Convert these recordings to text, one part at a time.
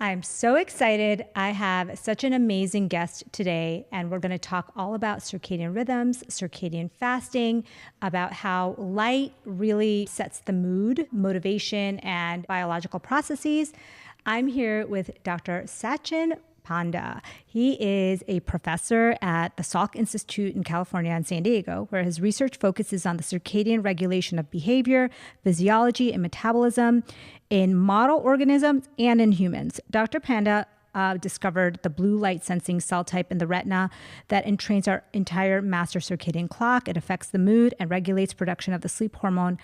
I'm so excited. I have such an amazing guest today, and we're going to talk all about circadian rhythms, circadian fasting, about how light really sets the mood, motivation, and biological processes. I'm here with Dr. Satchin Panda. He is a professor at the Salk Institute in California and San Diego, where his research focuses on the circadian regulation of behavior, physiology, and metabolism in model organisms and in humans. Dr. Panda discovered the blue light sensing cell type in the retina that entrains our entire master circadian clock. It affects the mood and regulates production of the sleep hormone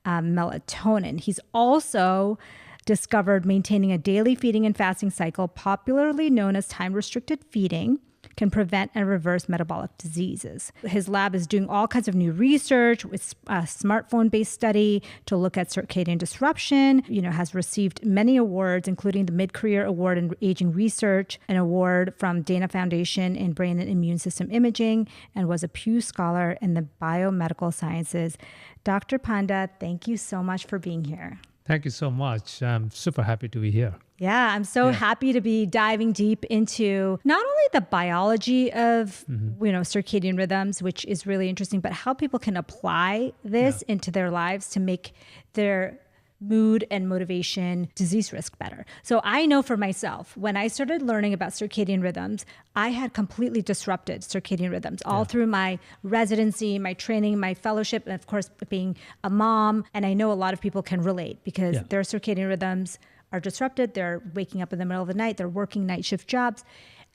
melatonin. He's also discovered maintaining a daily feeding and fasting cycle, popularly known as time-restricted feeding, can prevent and reverse metabolic diseases. His lab is doing all kinds of new research with a smartphone-based study to look at circadian disruption, has received many awards, including the Mid-Career Award in Aging Research, an award from Dana Foundation in Brain and Immune System Imaging, and was a Pew Scholar in the Biomedical Sciences. Dr. Panda, thank you so much for being here. Thank you so much. I'm super happy to be here. Yeah, I'm so happy to be diving deep into not only the biology of, circadian rhythms, which is really interesting, but how people can apply this into their lives to make their mood and motivation, disease risk better. So I know for myself, when I started learning about circadian rhythms, I had completely disrupted circadian rhythms all through my residency, my training, my fellowship, and of course, being a mom. And I know a lot of people can relate because their circadian rhythms are disrupted. They're waking up in the middle of the night. They're working night shift jobs.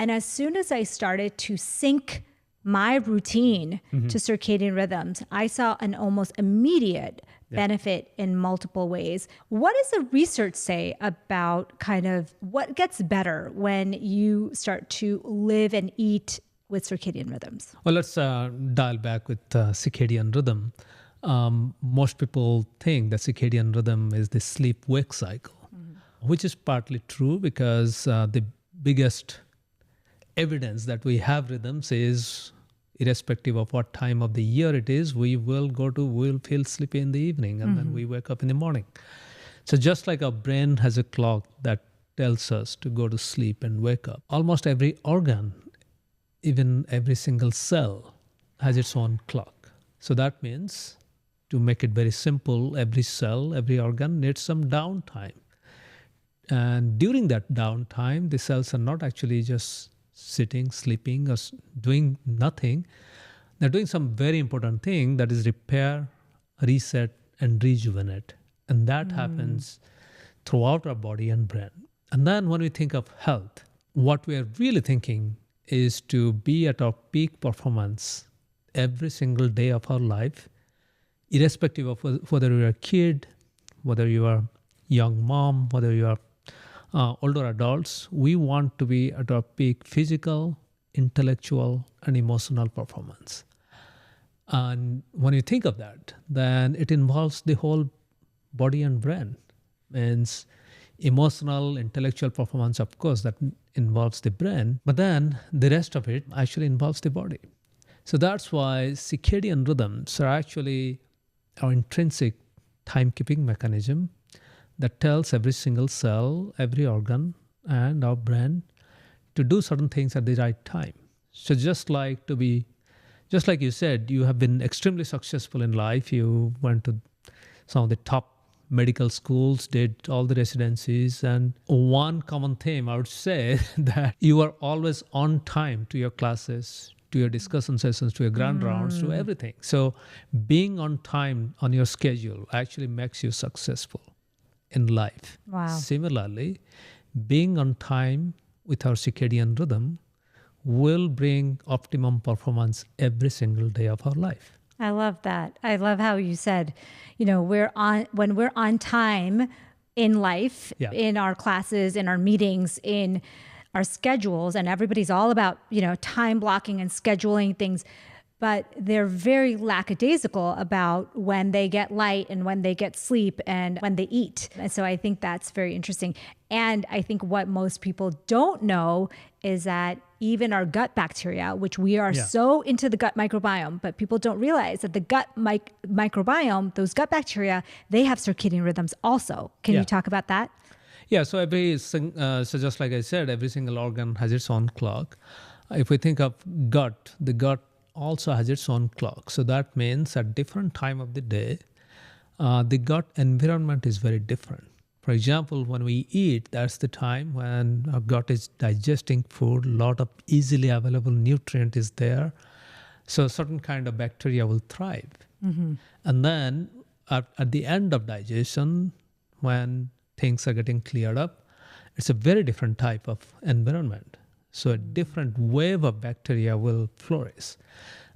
And as soon as I started to sync my routine to circadian rhythms, I saw an almost immediate benefit in multiple ways. What does the research say about kind of what gets better when you start to live and eat with circadian rhythms? Well, let's dial back with circadian rhythm. Most people think that circadian rhythm is the sleep-wake cycle, which is partly true because the biggest evidence that we have rhythms is irrespective of what time of the year it is, we'll feel sleepy in the evening and then we wake up in the morning. So just like our brain has a clock that tells us to go to sleep and wake up, almost every organ, even every single cell, has its own clock. So that means, to make it very simple, every cell, every organ needs some downtime. And during that downtime, the cells are not actually just sitting, sleeping, or doing nothing. They're doing some very important thing, that is repair, reset, and rejuvenate. And that happens throughout our body and brain. And then when we think of health, what we are really thinking is to be at our peak performance every single day of our life, irrespective of whether you're a kid, whether you are a young mom, whether you are older adults. We want to be at our peak physical, intellectual, and emotional performance. And when you think of that, then it involves the whole body and brain. Means emotional, intellectual performance, of course, that involves the brain, but then the rest of it actually involves the body. So that's why circadian rhythms are actually our intrinsic timekeeping mechanism that tells every single cell, every organ, and our brain to do certain things at the right time. So just like you said, you have been extremely successful in life. You went to some of the top medical schools, did all the residencies, and one common theme I would say that you are always on time to your classes, to your discussion sessions, to your grand rounds, to everything. So being on time on your schedule actually makes you successful in life. Wow. Similarly, being on time with our circadian rhythm will bring optimum performance every single day of our life. I love that. I love how you said, when we're on time in life, in our classes, in our meetings, in our schedules, and everybody's all about, time blocking and scheduling things. but they're very lackadaisical about when they get light and when they get sleep and when they eat. And so I think that's very interesting. And I think what most people don't know is that even our gut bacteria, which we are so into the gut microbiome, but people don't realize that the gut microbiome, those gut bacteria, they have circadian rhythms also. Can you talk about that? Yeah, so so just like I said, every single organ has its own clock. If we think of gut, the gut also has its own clock. So that means at different time of the day, the gut environment is very different. For example, when we eat, that's the time when our gut is digesting food, a lot of easily available nutrient is there. So certain kind of bacteria will thrive. And then at the end of digestion, when things are getting cleared up, it's a very different type of environment. So a different wave of bacteria will flourish.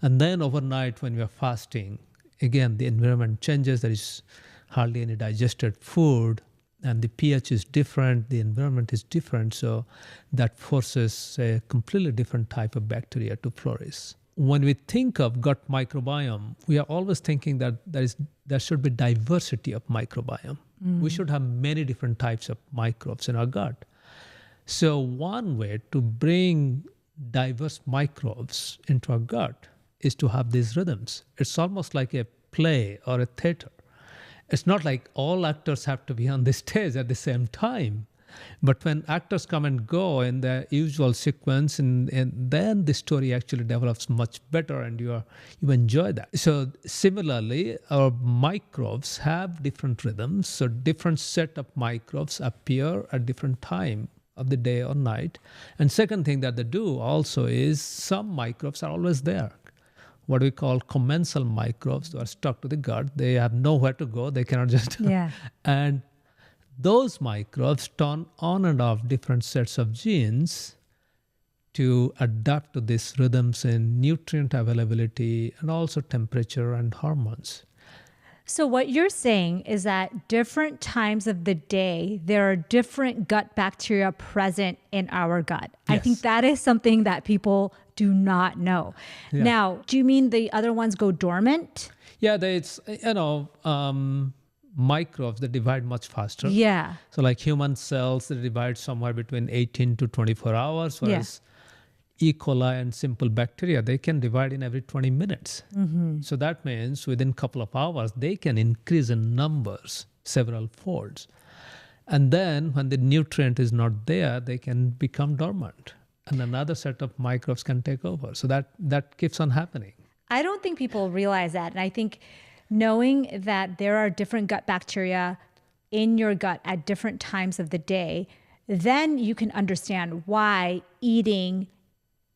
And then overnight when we are fasting, again, the environment changes. There is hardly any digested food and the pH is different, the environment is different. So that forces a completely different type of bacteria to flourish. When we think of gut microbiome, we are always thinking that there should be diversity of microbiome. We should have many different types of microbes in our gut. So one way to bring diverse microbes into our gut is to have these rhythms. It's almost like a play or a theater. It's not like all actors have to be on the stage at the same time. But when actors come and go in the usual sequence, and then the story actually develops much better and you enjoy that. So similarly, our microbes have different rhythms. So different set of microbes appear at different time of the day or night. And second thing that they do also is some microbes are always there. What we call commensal microbes who are stuck to the gut. They have nowhere to go. They cannot just... Yeah. And those microbes turn on and off different sets of genes to adapt to these rhythms in nutrient availability and also temperature and hormones. So what you're saying is that different times of the day, there are different gut bacteria present in our gut. Yes. I think that is something that people do not know. Yeah. Now, do you mean the other ones go dormant? Yeah, microbes, they divide much faster. Yeah. So like human cells, they divide somewhere between 18 to 24 hours, whereas E. coli and simple bacteria, they can divide in every 20 minutes. So that means within a couple of hours, they can increase in numbers several folds. And then when the nutrient is not there, they can become dormant. And another set of microbes can take over. So that keeps on happening. I don't think people realize that. And I think knowing that there are different gut bacteria in your gut at different times of the day, then you can understand why eating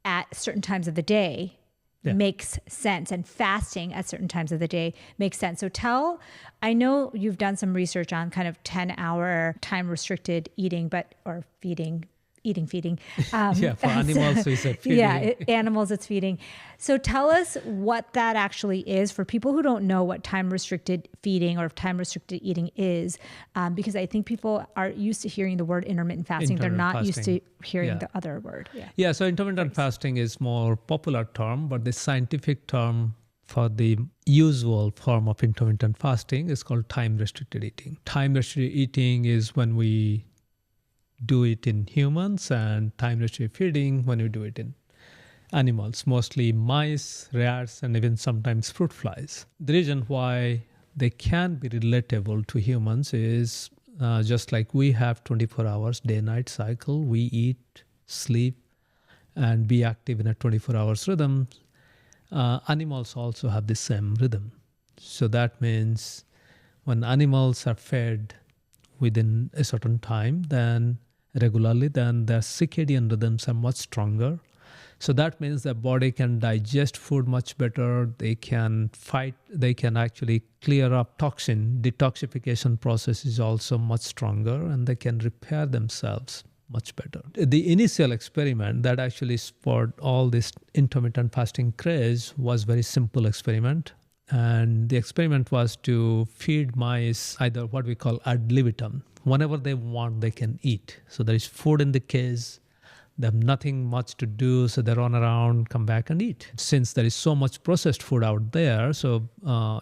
at certain times of the day makes sense and fasting at certain times of the day makes sense. So I know you've done some research on kind of 10-hour time restricted eating, or feeding. Yeah, for animals, we said feeding. Yeah, animals it's feeding. So tell us what that actually is for people who don't know what time-restricted feeding or time-restricted eating is, because I think people are used to hearing the word intermittent fasting. They're not used to hearing the other word. Yeah, so intermittent fasting is more popular term, but the scientific term for the usual form of intermittent fasting is called time-restricted eating. Time-restricted eating is when we do it in humans, and time-restricted feeding when we do it in animals, mostly mice, rats, and even sometimes fruit flies. The reason why they can be relatable to humans is just like we have 24 hours day-night cycle, we eat, sleep, and be active in a 24 hours rhythm. Animals also have the same rhythm. So that means when animals are fed within a certain time, then regularly, then their circadian rhythms are much stronger. So that means the body can digest food much better. They can actually clear up toxin. Detoxification process is also much stronger, and they can repair themselves much better. The initial experiment that actually spurred all this intermittent fasting craze was very simple experiment. And the experiment was to feed mice either what we call ad libitum. Whenever they want, they can eat. So there is food in the cage. They have nothing much to do, so they run around, come back and eat. Since there is so much processed food out there, so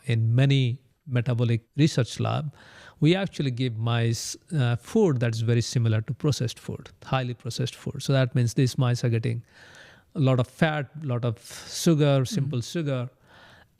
in many metabolic research lab, we actually give mice food that's very similar to processed food, highly processed food. So that means these mice are getting a lot of fat, a lot of sugar, simple sugar.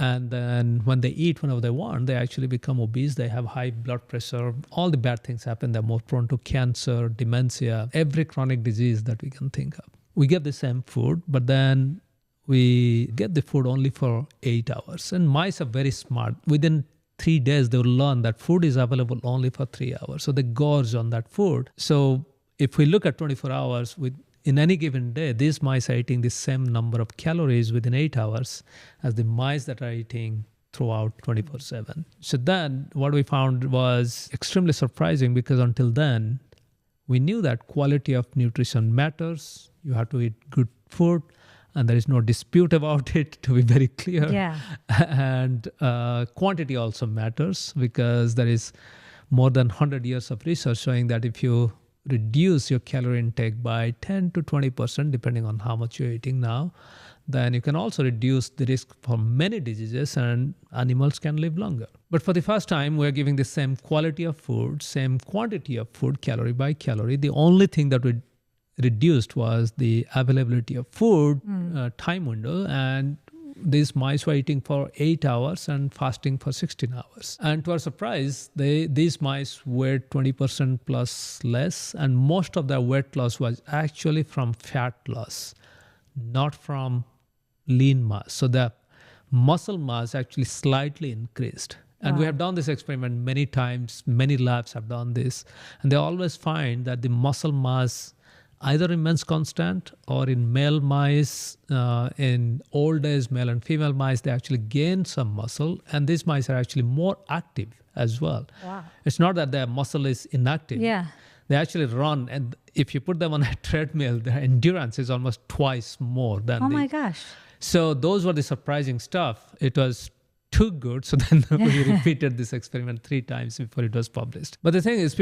And then when they eat whenever they want, they actually become obese. They have high blood pressure. All the bad things happen. They're more prone to cancer, dementia, every chronic disease that we can think of. We get the same food, but then we get the food only for 8 hours. And mice are very smart. Within 3 days, they will learn that food is available only for 3 hours. So they gorge on that food. So if we look at 24 hours, in any given day, these mice are eating the same number of calories within 8 hours as the mice that are eating throughout 24/7. So then what we found was extremely surprising, because until then, we knew that quality of nutrition matters. You have to eat good food, and there is no dispute about it, to be very clear. Yeah. And quantity also matters, because there is more than 100 years of research showing that if you reduce your calorie intake by 10 to 20%, depending on how much you're eating now, then you can also reduce the risk for many diseases, and animals can live longer. But for the first time, we're giving the same quality of food, same quantity of food, calorie by calorie. The only thing that we reduced was the availability of food time window, and these mice were eating for 8 hours and fasting for 16 hours. And to our surprise, these mice weighed 20% plus less, and most of their weight loss was actually from fat loss, not from lean mass. So the muscle mass actually slightly increased. And we have done this experiment many times. Many labs have done this. And they always find that the muscle mass either remains constant, or in male mice, in old age male and female mice, they actually gain some muscle. And these mice are actually more active as well. Wow. It's not that their muscle is inactive. Yeah. They actually run, and if you put them on a treadmill, their endurance is almost twice more than Oh my gosh. So those were the surprising stuff. It was too good. So then we repeated this experiment 3 times before it was published. But the thing is,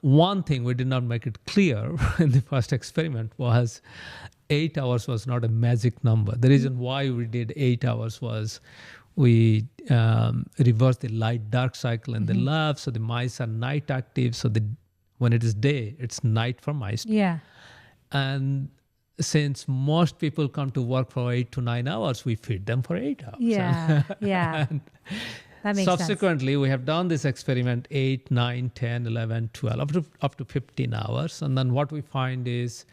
one thing we did not make it clear in the first experiment was 8 hours was not a magic number. The reason why we did 8 hours was we reversed the light-dark cycle in the lab. So the mice are night active. So when it is day, it's night for mice. Yeah. And since most people come to work for 8 to 9 hours, we feed them for 8 hours. Yeah. Yeah. That makes sense. Subsequently, we have done this experiment 8, 9, 10, 11, 12, up to 15 hours. And then what we find is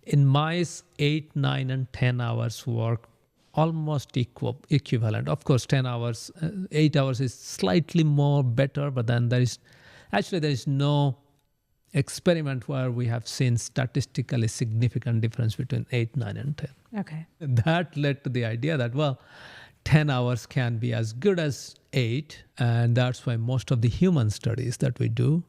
in mice, 8, 9, and 10 hours work almost equivalent. Of course, 10 hours, 8 hours is slightly more better, but then there is no experiment where we have seen statistically significant difference between 8, 9, and 10. Okay. That led to the idea that, 10 hours can be as good as 8. And that's why most of the human studies that we do,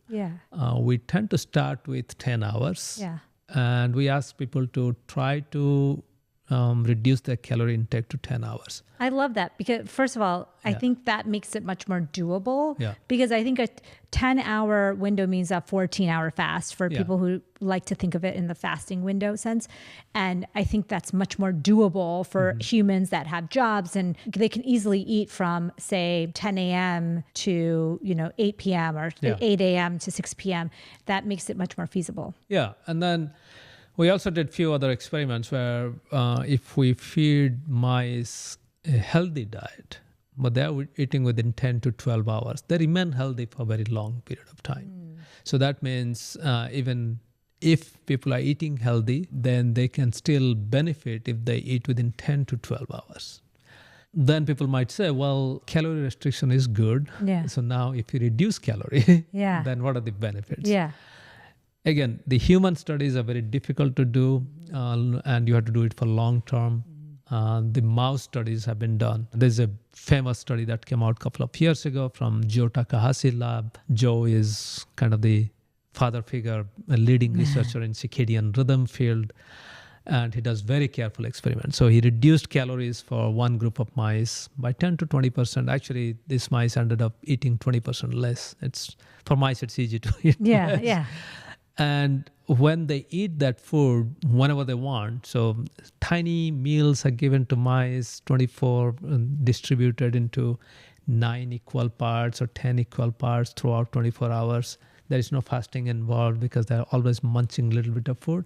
we tend to start with 10 hours. Yeah. And we ask people to try to reduce their calorie intake to 10 hours. I love that, because first of all, I think that makes it much more doable, because I think a 10-hour window means a 14-hour fast for people who like to think of it in the fasting window sense. And I think that's much more doable for humans that have jobs, and they can easily eat from, say, 10 a.m. to 8 p.m. or 8 a.m. to 6 p.m. That makes it much more feasible. Yeah. And then we also did a few other experiments where if we feed mice a healthy diet, but they're eating within 10 to 12 hours, they remain healthy for a very long period of time. So that means even if people are eating healthy, then they can still benefit if they eat within 10 to 12 hours. Then people might say, calorie restriction is good. Yeah. So now if you reduce calorie, then what are the benefits? Yeah. Again, the human studies are very difficult to do, and you have to do it for long term. The mouse studies have been done. There's a famous study that came out a couple of years ago from Joe Takahashi lab. Joe is kind of the father figure, a leading researcher in circadian rhythm field, and he does very careful experiments. So he reduced calories for one group of mice by 10 to 20%. Actually, these mice ended up eating 20% less. For mice, it's easy to eat less. Yeah. And when they eat that food whenever they want, so tiny meals are given to mice, 24 distributed into 9 equal parts or 10 equal parts throughout 24 hours. There is no fasting involved because they're always munching a little bit of food.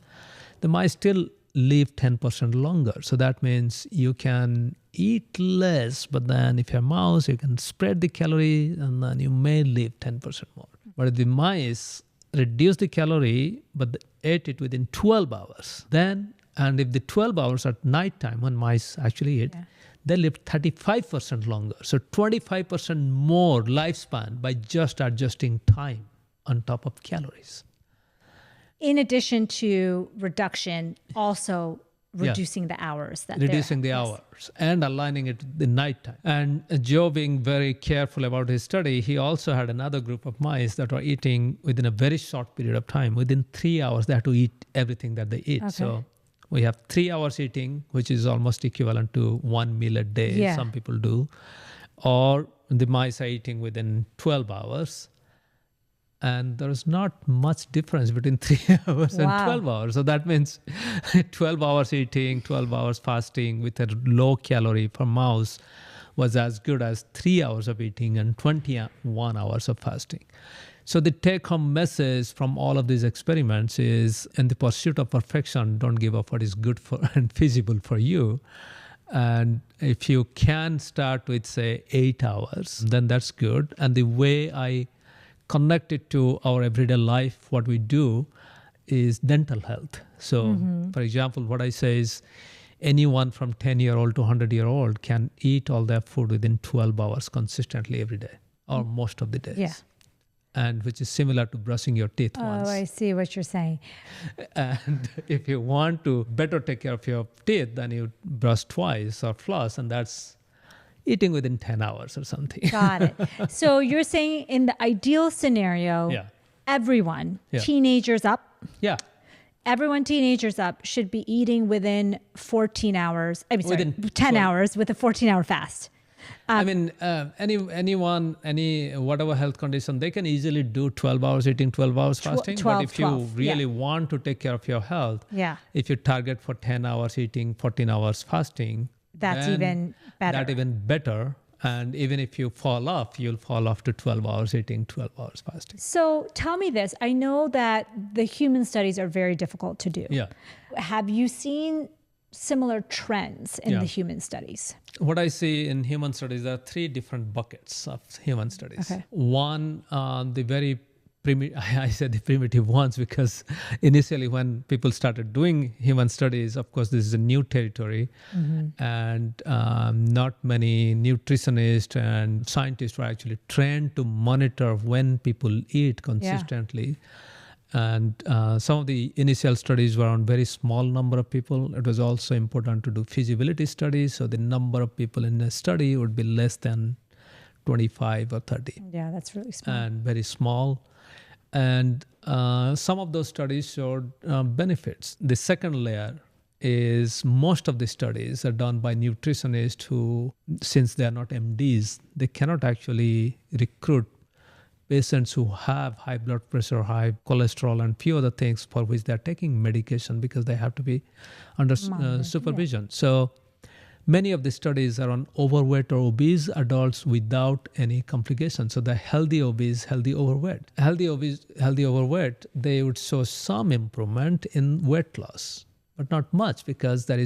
The mice still live 10% longer. So that means you can eat less, but then if you're a mouse, you can spread the calorie and then you may live 10% more. But if the mice reduce the calorie, but they ate it within 12 hours, and if the 12 hours at nighttime when mice actually eat, they live 35% longer. So 25% more lifespan by just adjusting time on top of calories. In addition to reduction, also reducing the hours. Reducing the hours and aligning it the nighttime. And Joe, being very careful about his study, he also had another group of mice that were eating within a very short period of time. Within 3 hours, they had to eat everything that they eat. Okay. So we have 3 hours eating, which is almost equivalent to 1 meal a day, some people do. Or the mice are eating within 12 hours. And there's not much difference between 3 hours and 12 hours. So that means 12 hours eating, 12 hours fasting with a low calorie per mouse was as good as 3 hours of eating and 21 hours of fasting. So the take-home message from all of these experiments is, in the pursuit of perfection, don't give up what is good for and feasible for you. And if you can start with, say, 8 hours, then that's good. And the way I connect it to our everyday life, what we do is dental health. So, for example, what I say is anyone from 10-year-old to 100-year-old can eat all their food within 12 hours consistently every day or most of the days. Yeah. And which is similar to brushing your teeth once. Oh, I see what you're saying. And if you want to better take care of your teeth, then you brush twice or floss, and that's eating within 10 hours or something. Got it. So you're saying in the ideal scenario, everyone, teenagers up, everyone teenagers up should be eating within 14 hours, within 10 hours with a 14-hour fast. Anyone, whatever health condition, they can easily do 12 hours eating, 12 hours fasting. 12, but if you really want to take care of your health, if you target for 10 hours eating, 14 hours fasting, that's even better. That even better. And even if you fall off, you'll fall off to 12 hours eating, 12 hours fasting. So tell me this. I know that the human studies are very difficult to do. Yeah. Have you seen similar trends in the human studies? What I see in human studies, there are 3 different buckets of human studies. Okay. One, the very I said the primitive ones because initially when people started doing human studies, of course, this is a new territory, and not many nutritionists and scientists were actually trained to monitor when people eat consistently. And some of the initial studies were on very small number of people. It was also important to do feasibility studies, so the number of people in a study would be less than 25 or 30. Yeah, that's really small. And very small. And some of those studies showed benefits. The second layer is most of the studies are done by nutritionists who, since they are not MDs, they cannot actually recruit patients who have high blood pressure, high cholesterol, and few other things for which they're taking medication because they have to be under supervision. So many of the studies are on overweight or obese adults without any complications. So the healthy obese, healthy overweight. Healthy obese, healthy overweight, they would show some improvement in weight loss, but not much because they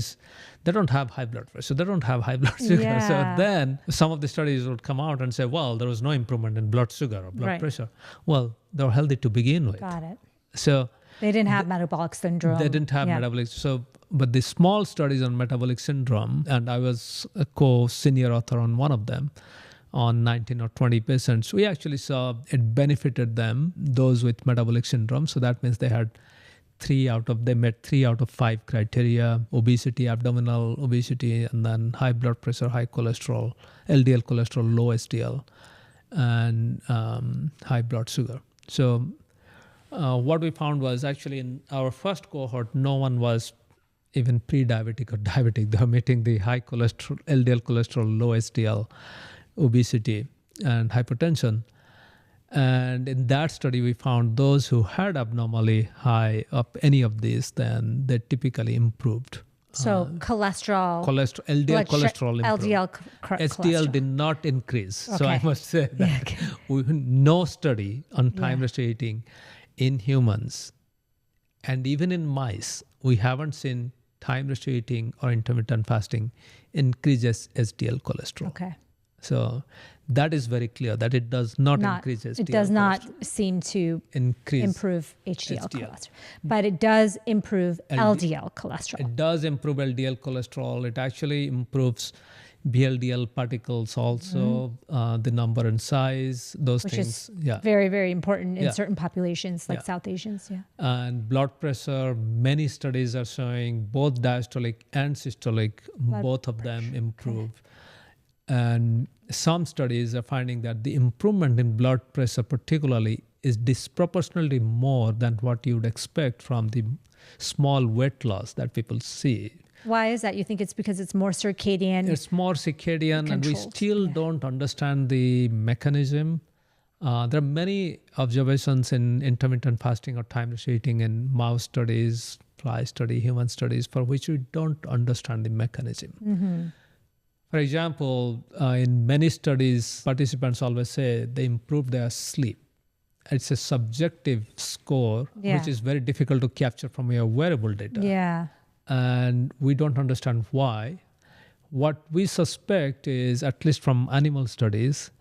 don't have high blood pressure, they don't have high blood sugar. Yeah. So then some of the studies would come out and say, well, there was no improvement in blood sugar or blood pressure. Well, they were healthy to begin with. Got it. So they didn't have metabolic syndrome. They didn't have metabolic. But the small studies on metabolic syndrome, and I was a co-senior author on one of them, on 19 or 20 patients, we actually saw it benefited them, those with metabolic syndrome. So that means they met 3 out of 5 criteria: obesity, abdominal obesity, and then high blood pressure, high cholesterol, LDL cholesterol, low SDL, and high blood sugar. So what we found was actually in our first cohort, no one was even pre-diabetic or diabetic. They were meeting the high cholesterol, LDL cholesterol, low SDL, obesity, and hypertension. And in that study, we found those who had abnormally high up any of these, then they typically improved. So cholesterol, LDL cholesterol improved. LDL HDL did not increase. Okay. So I must say that no study on time-restricted eating in humans, and even in mice, we haven't seen time ratio eating or intermittent fasting increases HDL cholesterol. Okay. So that is very clear that it does not increase HDL. It does cholesterol. not seem to improve HDL cholesterol, but it does improve LDL cholesterol. It does improve LDL cholesterol. It actually improves VLDL particles also, the number and size, those Which things. is very, very important in certain populations like South Asians. Yeah. And blood pressure, many studies are showing both diastolic and systolic, both of them improve. Okay. And some studies are finding that the improvement in blood pressure particularly is disproportionately more than what you would expect from the small weight loss that people see. Why is that? You think it's because it's more circadian? It's more circadian, and we still don't understand the mechanism. There are many observations in intermittent fasting or time restricting in mouse studies, fly study, human studies, for which we don't understand the mechanism. Mm-hmm. For example, in many studies, participants always say they improve their sleep. It's a subjective score, which is very difficult to capture from your wearable data. Yeah. And we don't understand why. What we suspect is, at least from animal studies,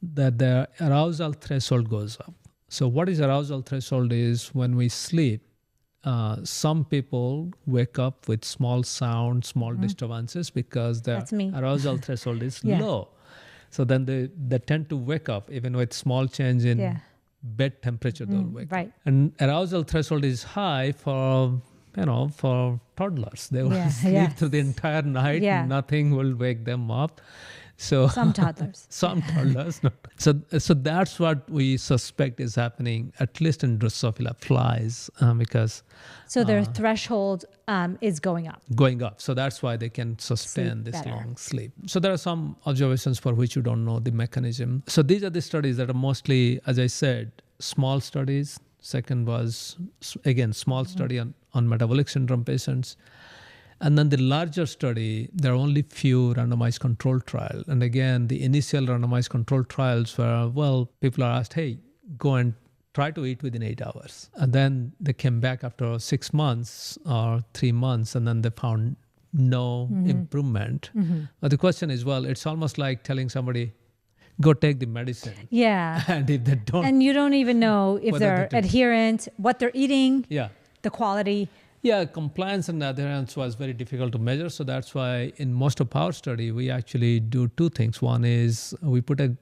that the arousal threshold goes up. So what is arousal threshold is when we sleep, some people wake up with small sounds, small disturbances because their arousal threshold is low. So then they tend to wake up even with small change in bed temperature, they'll wake up. And arousal threshold is high for toddlers. They will sleep through the entire night. Nothing will wake them up. So some toddlers. So that's what we suspect is happening, at least in Drosophila flies, because so their threshold is going up. So that's why they can sustain this long sleep. So there are some observations for which you don't know the mechanism. So these are the studies that are mostly, as I said, small studies. Second was, again, small study on metabolic syndrome patients. And then the larger study, there are only few randomized control trials. And again, the initial randomized control trials were, people are asked, hey, go and try to eat within 8 hours. And then they came back after 6 months or 3 months, and then they found no improvement. But the question is, it's almost like telling somebody, go take the medicine. Yeah. And if they don't. And you don't even know if they're adherent, what they're eating, the quality. Yeah, compliance and adherence was very difficult to measure. So that's why in most of our study, we actually do two things. One is we put a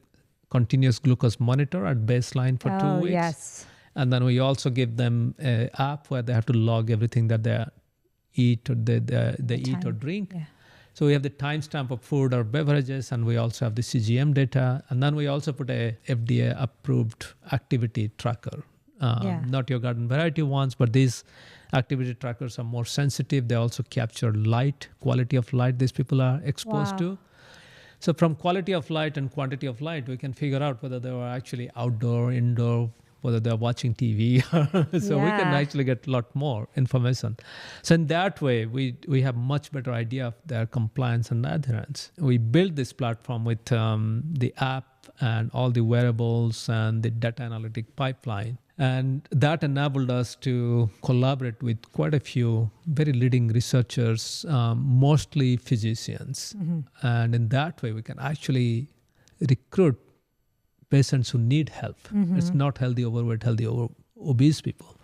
continuous glucose monitor at baseline for 2 weeks. Yes. And then we also give them an app where they have to log everything that they eat or they eat or drink. Yeah. So we have the timestamp of food or beverages, and we also have the CGM data. And then we also put a FDA-approved activity tracker. Not your garden variety ones, but these activity trackers are more sensitive. They also capture light, quality of light these people are exposed to. So from quality of light and quantity of light, we can figure out whether they were actually outdoor, indoor, whether they're watching TV. So we can actually get a lot more information. So in that way, we have much better idea of their compliance and adherence. We built this platform with the app and all the wearables and the data analytic pipeline. And that enabled us to collaborate with quite a few very leading researchers, mostly physicians. And in that way, we can actually recruit patients who need help. It's not healthy overweight, healthy obese people.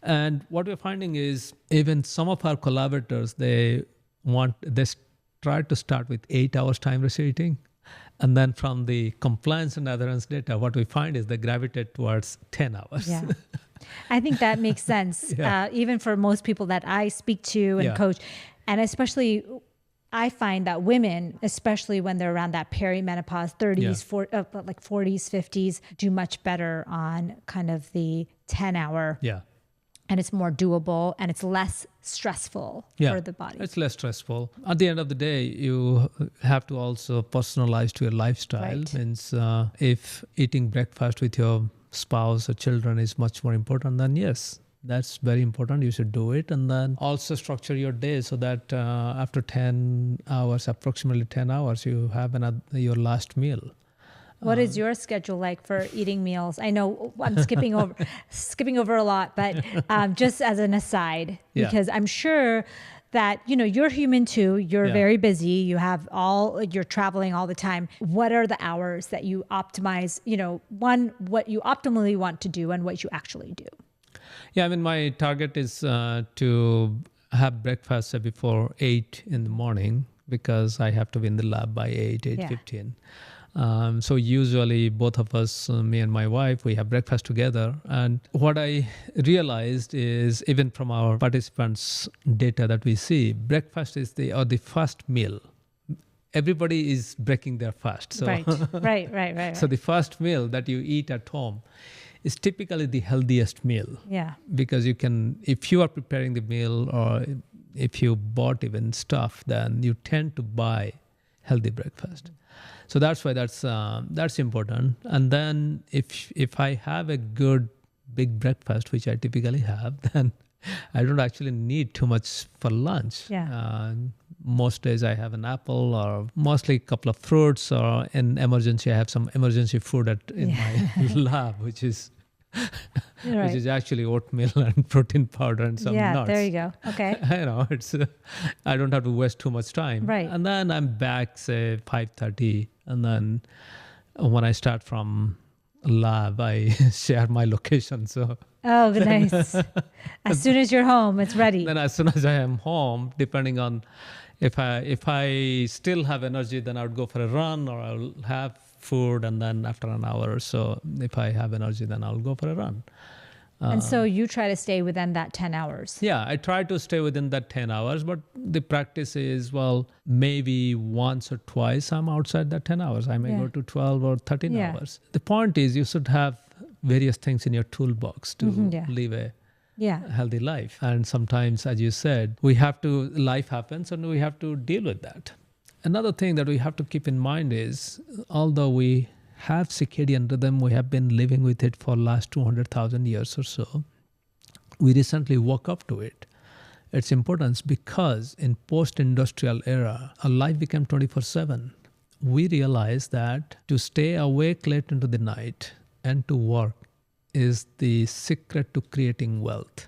And what we're finding is even some of our collaborators, they try to start with 8 hours time ratio eating. And then from the compliance and adherence data, what we find is they gravitate towards 10 hours. Yeah. I think that makes sense, even for most people that I speak to and coach. And especially, I find that women, especially when they're around that perimenopause, 30s, 40s, 50s, do much better on kind of the 10-hour. Yeah. And it's more doable and it's less stressful for the body. It's less stressful. At the end of the day, you have to also personalize to your lifestyle. Right. Means if eating breakfast with your spouse or children is much more important, then yes, that's very important. You should do it. And then also structure your day so that after 10 hours, approximately 10 hours, you have your last meal. What is your schedule like for eating meals? I know I'm skipping over a lot, but just as an aside, because I'm sure that, you're human too. You're Yeah. very busy. You're traveling all the time. What are the hours that you optimize, one, what you optimally want to do and what you actually do? Yeah, I mean, my target is to have breakfast say, before 8 in the morning because I have to be in the lab by 8:15. So usually both of us, me and my wife, we have breakfast together. And what I realized is even from our participants' data that we see, breakfast is the first meal. Everybody is breaking their fast. So, Right. So the first meal that you eat at home is typically the healthiest meal. Yeah. Because if you are preparing the meal or if you bought even stuff, then you tend to buy healthy breakfast. So that's why that's important. And then if I have a good big breakfast, which I typically have, then I don't actually need too much for lunch. Yeah. Most days I have an apple or mostly a couple of fruits, or in emergency I have some emergency food in my lab, which is Right. which is actually oatmeal and protein powder and some nuts. Yeah, there you go. Okay. It's I don't have to waste too much time. Right. And then I'm back say 5:30, and then when I start from lab, I share my location. So Oh, nice. As soon as you're home, it's ready. then as soon as I am home, depending on if I still have energy, then I would go for a run or I'll have food, and then after an hour or so, if I have energy, then I'll go for a run. And so you try to stay within that 10 hours. Yeah, I try to stay within that 10 hours, but the practice is, maybe once or twice I'm outside that 10 hours. I may go to 12 or 13 hours. The point is you should have various things in your toolbox to live a healthy life. And sometimes, as you said, life happens and we have to deal with that. Another thing that we have to keep in mind is, although we have circadian rhythm, we have been living with it for last 200,000 years or so, we recently woke up to its importance because in post-industrial era, our life became 24/7. We realized that to stay awake late into the night and to work is the secret to creating wealth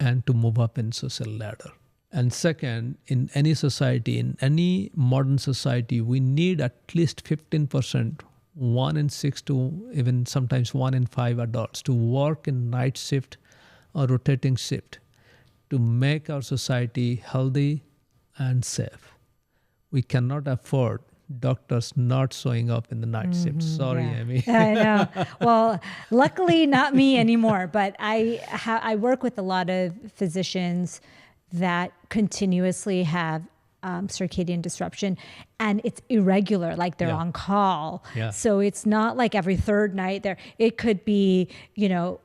and to move up in social ladder. And second, in any society, in any modern society, we need at least 15%, 1 in 6 to even sometimes 1 in 5 adults to work in night shift or rotating shift to make our society healthy and safe. We cannot afford doctors not showing up in the night shift. Sorry, Amy. I know. Well, luckily not me anymore, but I work with a lot of physicians that continuously have circadian disruption, and it's irregular, like they're on call. Yeah. So it's not like every third night it could be,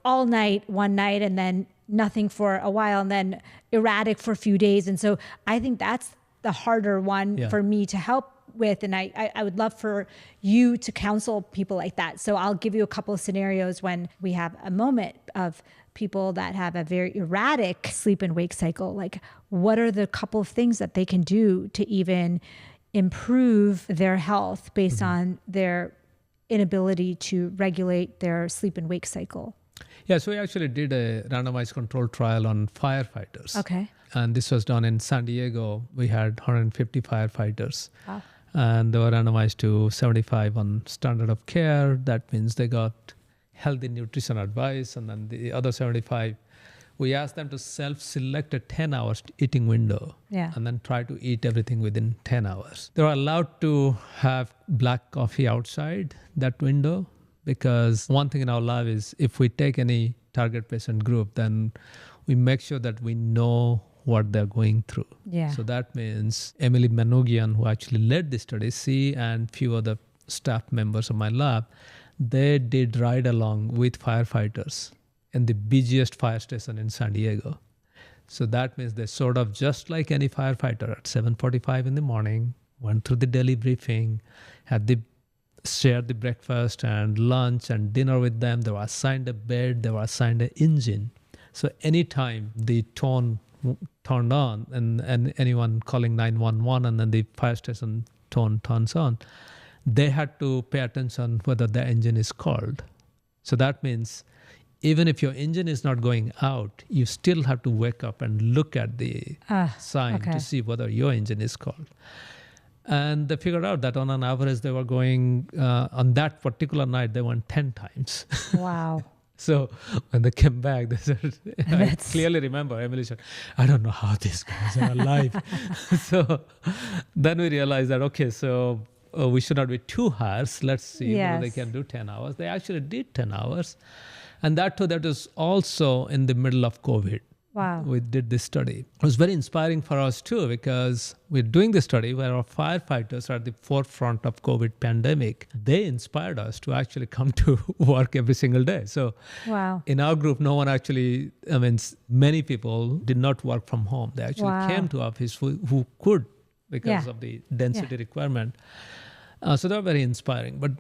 all night, one night, and then nothing for a while, and then erratic for a few days. And so I think that's the harder one for me to help with. And I would love for you to counsel people like that. So I'll give you a couple of scenarios when we have a moment of people that have a very erratic sleep and wake cycle. Like, what are the couple of things that they can do to even improve their health based on their inability to regulate their sleep and wake cycle? Yeah, so we actually did a randomized controlled trial on firefighters. Okay. And this was done in San Diego. We had 150 firefighters. Wow. And they were randomized to 75 on standard of care. That means they got healthy nutrition advice. And then the other 75, we asked them to self-select a 10 hours eating window. Yeah. And then try to eat everything within 10 hours. They were allowed to have black coffee outside that window, because one thing in our lab is if we take any target patient group, then we make sure that we know what they're going through. Yeah. So that means Emily Manoogian, who actually led this study, she and few other staff members of my lab, they did ride along with firefighters in the busiest fire station in San Diego. So that means they sort of, just like any firefighter, at 7:45 in the morning, went through the daily briefing, shared the breakfast and lunch and dinner with them. They were assigned a bed, they were assigned an engine. So anytime the tone turned on and anyone calling 911 and then the fire station tone turns on, they had to pay attention whether the engine is called. So that means even if your engine is not going out, you still have to wake up and look at the sign to see whether your engine is cold. And they figured out that on an average, they were going, on that particular night, they went 10 times. Wow. So when they came back, they said, I clearly remember, Emily said, I don't know how these guys are alive. So then we realized that, okay, so we should not be too harsh. Let's see whether they can do 10 hours. They actually did 10 hours. And that was also in the middle of COVID. Wow. We did this study. It was very inspiring for us too, because we're doing this study where our firefighters are at the forefront of COVID pandemic. They inspired us to actually come to work every single day. So in our group, no one actually, many people did not work from home. They actually came to office who could because of the density requirement. So they were very inspiring. But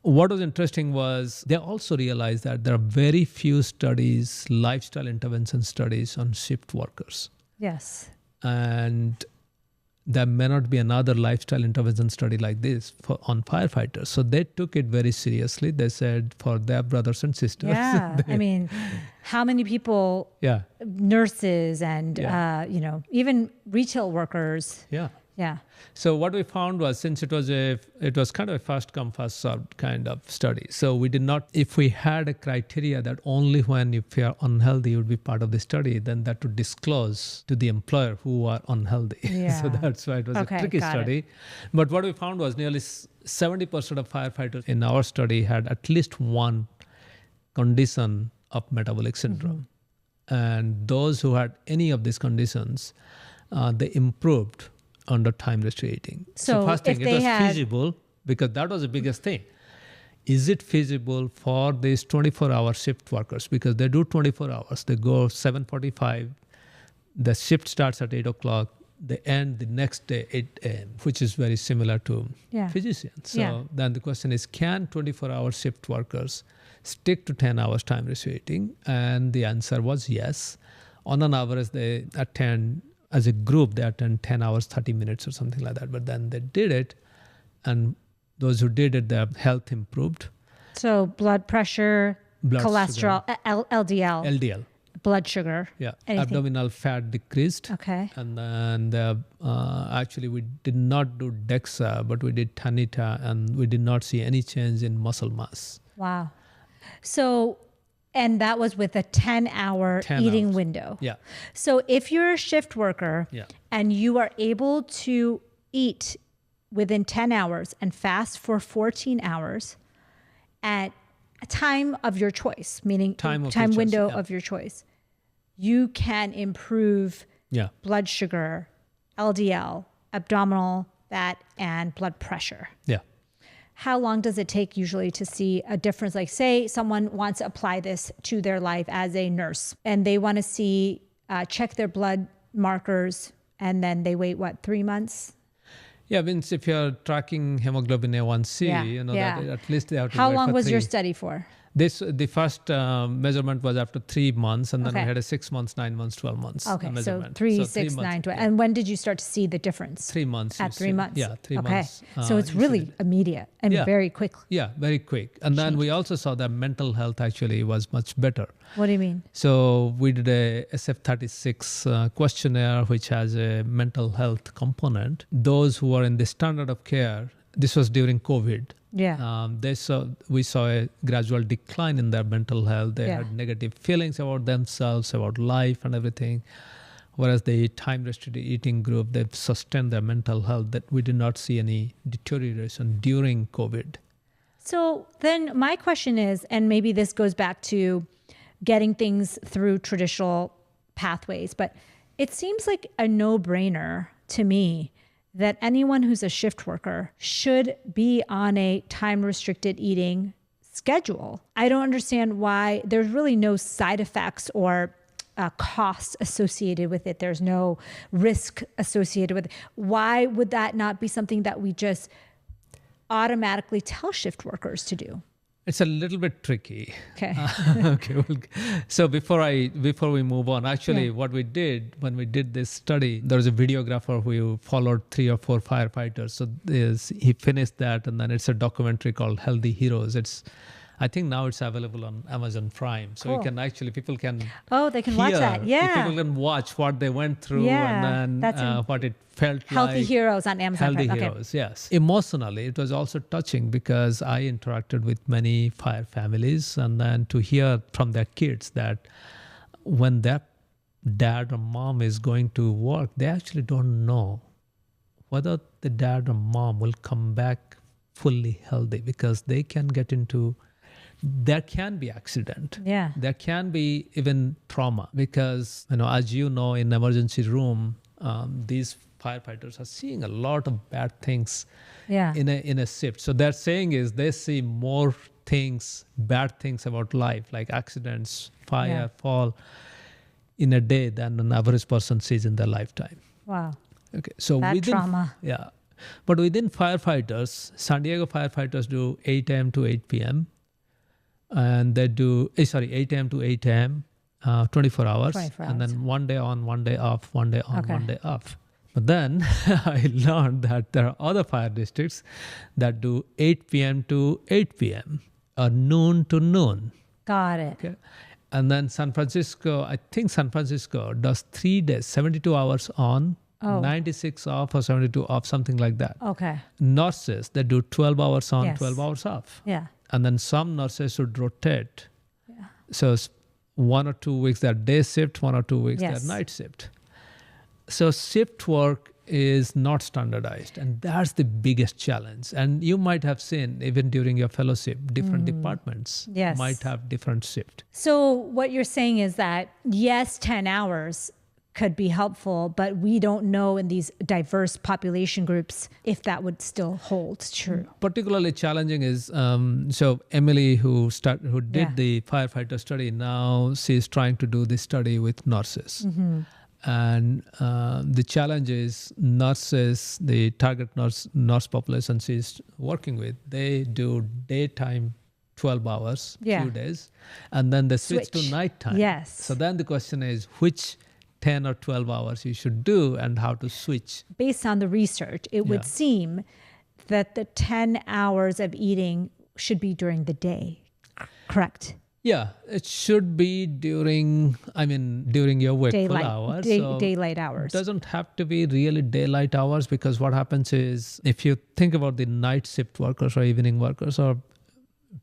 what was interesting was they also realized that there are very few studies, lifestyle intervention studies on shift workers. Yes. And there may not be another lifestyle intervention study like this on firefighters. So they took it very seriously. They said for their brothers and sisters. Yeah. How many people, nurses and, even retail workers. Yeah. So what we found was, since it was kind of a first come first served kind of study. So we did not, if we had a criteria that only when if you are unhealthy you would be part of the study, then that would disclose to the employer who are unhealthy. Yeah. So that's why it was a tricky study. But what we found was nearly 70% of firefighters in our study had at least one condition of metabolic syndrome. And those who had any of these conditions, they improved under time restricted eating. So first thing, it was feasible, because that was the biggest thing. Is it feasible for these 24-hour shift workers? Because they do 24 hours. They go 7:45. The shift starts at 8 o'clock. They end the next day 8 a.m., which is very similar to physicians. So then the question is, can 24-hour shift workers stick to 10 hours time restricted eating? And the answer was yes. On an average, they attend, as a group, they attend 10 hours, 30 minutes or something like that. But then they did it, and those who did it, their health improved. So blood pressure, cholesterol, LDL. Blood sugar. Yeah. Anything. Abdominal fat decreased. Okay. And then actually we did not do DEXA, but we did Tanita, and we did not see any change in muscle mass. Wow. So, and that was with a 10-hour eating hours. window. Yeah. So if you're a shift worker and you are able to eat within 10 hours and fast for 14 hours at a time of your choice, meaning time window of your choice, you can improve blood sugar, LDL, abdominal fat, and blood pressure. Yeah. How long does it take usually to see a difference? Like, say someone wants to apply this to their life as a nurse, and they want to see, check their blood markers, and then they wait, 3 months? Yeah, means if you're tracking hemoglobin A1C, that at least they have to How wait long for was 3. your study for? The first measurement was after 3 months, and then we had a 6 months, 9 months, 12 months measurement. So 3, 6, 9, 12. And when did you start to see the difference? 3 months. At 3 months? Yeah, 3 months. So it's really immediate and very quick. Yeah, very quick. And then we also saw that mental health actually was much better. What do you mean? So we did a SF36 questionnaire, which has a mental health component. Those who are in the standard of care, this was during COVID. Yeah. We saw a gradual decline in their mental health. They had negative feelings about themselves, about life and everything. Whereas the time restricted eating group, they've sustained their mental health, that we did not see any deterioration during COVID. So then my question is, and maybe this goes back to getting things through traditional pathways, but it seems like a no-brainer to me that anyone who's a shift worker should be on a time-restricted eating schedule. I don't understand why there's really no side effects or costs associated with it. There's no risk associated with it. Why would that not be something that we just automatically tell shift workers to do? It's a little bit tricky. Okay. So before we move on, actually what we did when we did this study, there was a videographer who followed 3 or 4 firefighters. So he finished that, and then it's a documentary called Healthy Heroes. It's I think now it's available on Amazon Prime. So you Cool. can actually, people can They can watch that. people Yeah. can watch what they went through Yeah. and That's then what it felt Healthy like. Heroes on Amazon Healthy Prime. Okay. Heroes, yes. Emotionally, it was also touching because I interacted with many fire families, and then to hear from their kids that when their dad or mom is going to work, they actually don't know whether the dad or mom will come back fully healthy, because they can get into, there can be accident. Yeah. There can be even trauma, because, as you know, in emergency room, these firefighters are seeing a lot of bad things Yeah. in a shift. So they're saying is they see more things, bad things about life, like accidents, fire, fall, in a day than an average person sees in their lifetime. Wow. Okay, so That within trauma. yeah, but within firefighters, San Diego firefighters do 8 a.m. to 8 p.m. and they do 8 a.m. to 8 a.m. 24 hours, 24 and hours. then one day on, one day off, one day on, Okay. one day off. But then I learned that there are other fire districts that do 8 p.m. to 8 p.m. or noon to noon. Got it. Okay. And then San Francisco, I think San Francisco does 3 days, 72 hours on, 96 off or 72 off, something like that. Okay. Nurses, they do 12 hours on, Yes. 12 hours off. Yeah. And then some nurses would rotate. Yeah. So 1 or 2 weeks they're day shift, 1 or 2 weeks Yes. they're night shift. So shift work is not standardized, and that's the biggest challenge. And you might have seen, even during your fellowship, different departments Yes. might have different shift. So what you're saying is that yes, 10 hours could be helpful, but we don't know in these diverse population groups if that would still hold true. Particularly challenging is so Emily, who did Yeah. the firefighter study, now she's trying to do this study with nurses. Mm-hmm. And the challenge is nurses, the target nurse population she's working with, they do daytime 12 hours, Yeah. few days, and then they switch to Switch. nighttime. Yes. So then the question is which 10 or 12 hours you should do and how to switch. Based on the research, it would Yeah. seem that the 10 hours of eating should be during the day. Correct. Yeah, it should be during your wakeful hours. So Daylight hours. it doesn't have to be really daylight hours, because what happens is, if you think about the night shift workers or evening workers or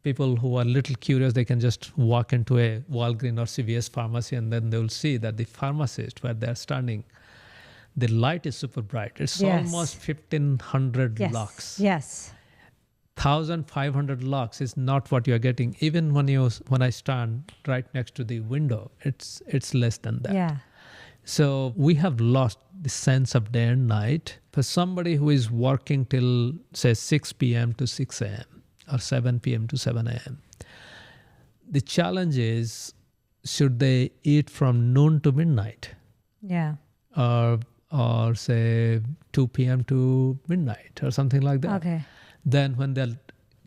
people who are a little curious, they can just walk into a Walgreens or CVS pharmacy, and then they'll see that the pharmacist, where they're standing, the light is super bright. It's Yes. almost 1,500 Yes. lux. Yes. 1,500 lux is not what you're getting. Even when I stand right next to the window, it's less than that. Yeah. So we have lost the sense of day and night. For somebody who is working till, say, 6 p.m. to 6 a.m. or 7 p.m. to 7 a.m., the challenge is, should they eat from noon to midnight, Yeah. or say 2 p.m. to midnight or something like that? Okay. Then when they're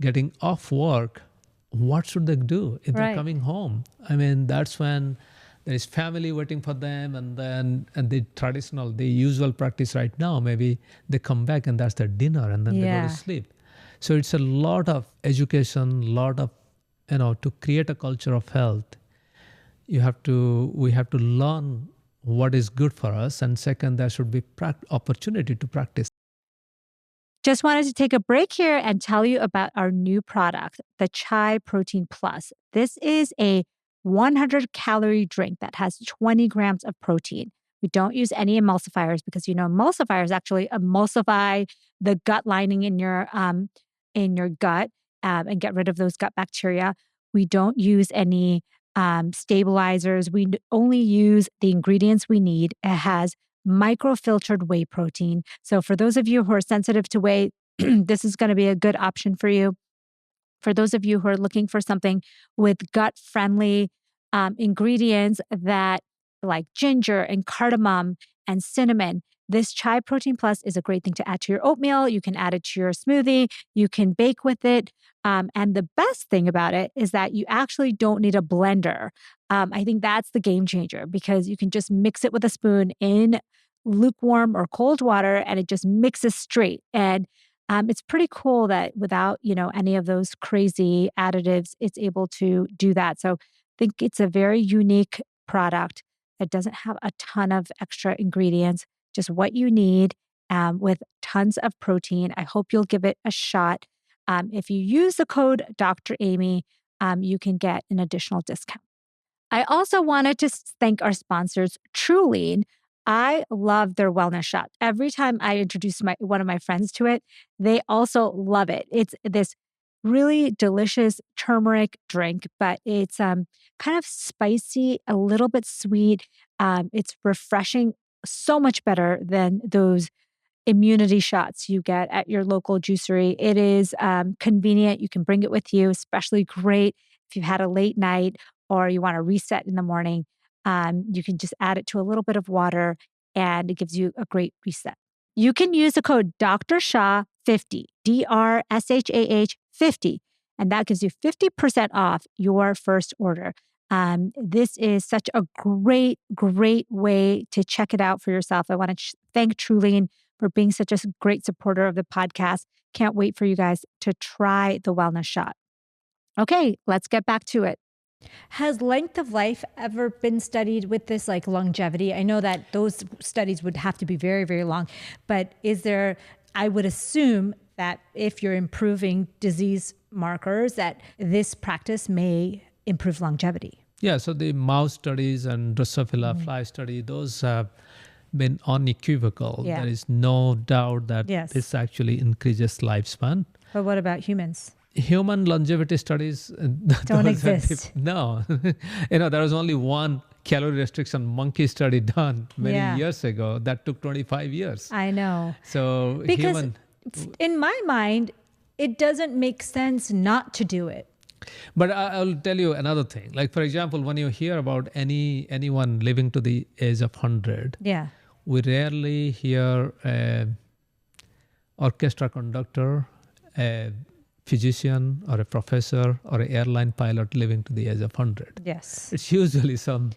getting off work, what should they do if they're Right. coming home? That's when there is family waiting for them, and the usual practice right now, maybe they come back and that's their dinner, and then they go Yeah. to sleep. So it's a lot of education, lot of, to create a culture of health. We have to learn what is good for us, and second, there should be opportunity to practice. Just wanted to take a break here and tell you about our new product, the Chai Protein Plus. This is a 100-calorie drink that has 20 grams of protein. We don't use any emulsifiers because emulsifiers actually emulsify the gut lining in your gut and get rid of those gut bacteria. We don't use any stabilizers. We only use the ingredients we need. It has microfiltered whey protein. So for those of you who are sensitive to whey, this is going to be a good option for you. For those of you who are looking for something with gut-friendly ingredients that like ginger and cardamom and cinnamon, this Chai Protein Plus is a great thing to add to your oatmeal. You can add it to your smoothie. You can bake with it. And the best thing about it is that you actually don't need a blender. I think that's the game changer, because you can just mix it with a spoon in lukewarm or cold water, and it just mixes straight. And It's pretty cool that without, any of those crazy additives, it's able to do that. So I think it's a very unique product. It doesn't have a ton of extra ingredients, just what you need with tons of protein. I hope you'll give it a shot. If you use the code Dr. Amy, you can get an additional discount. I also wanted to thank our sponsors, Truline. I love their wellness shot. Every time I introduce one of my friends to it, they also love it. It's this really delicious turmeric drink, but it's kind of spicy, a little bit sweet. It's refreshing, so much better than those immunity shots you get at your local juicery. It is convenient. You can bring it with you, especially great if you've had a late night or you want to reset in the morning. You can just add it to a little bit of water and it gives you a great reset. You can use the code Dr. Shah 50, DRSHAH 50, and that gives you 50% off your first order. This is such a great, great way to check it out for yourself. I want to thank Truline for being such a great supporter of the podcast. Can't wait for you guys to try the wellness shot. Okay, let's get back to it. Has length of life ever been studied with this, like longevity? I know that those studies would have to be very, very long, but I would assume that if you're improving disease markers, that this practice may improve longevity. Yeah, so the mouse studies and Drosophila fly study, those have been unequivocal. Yeah. There is no doubt that this actually increases lifespan. But what about humans? Human longevity studies don't exist. No. There was only one calorie restriction monkey study done many years ago that took 25 years. I know. So because in my mind, it doesn't make sense not to do it. But I'll tell you another thing. Like, for example, when you hear about anyone living to the age of 100, we rarely hear an orchestra conductor, a physician or a professor or an airline pilot living to the age of 100. Yes. It's usually some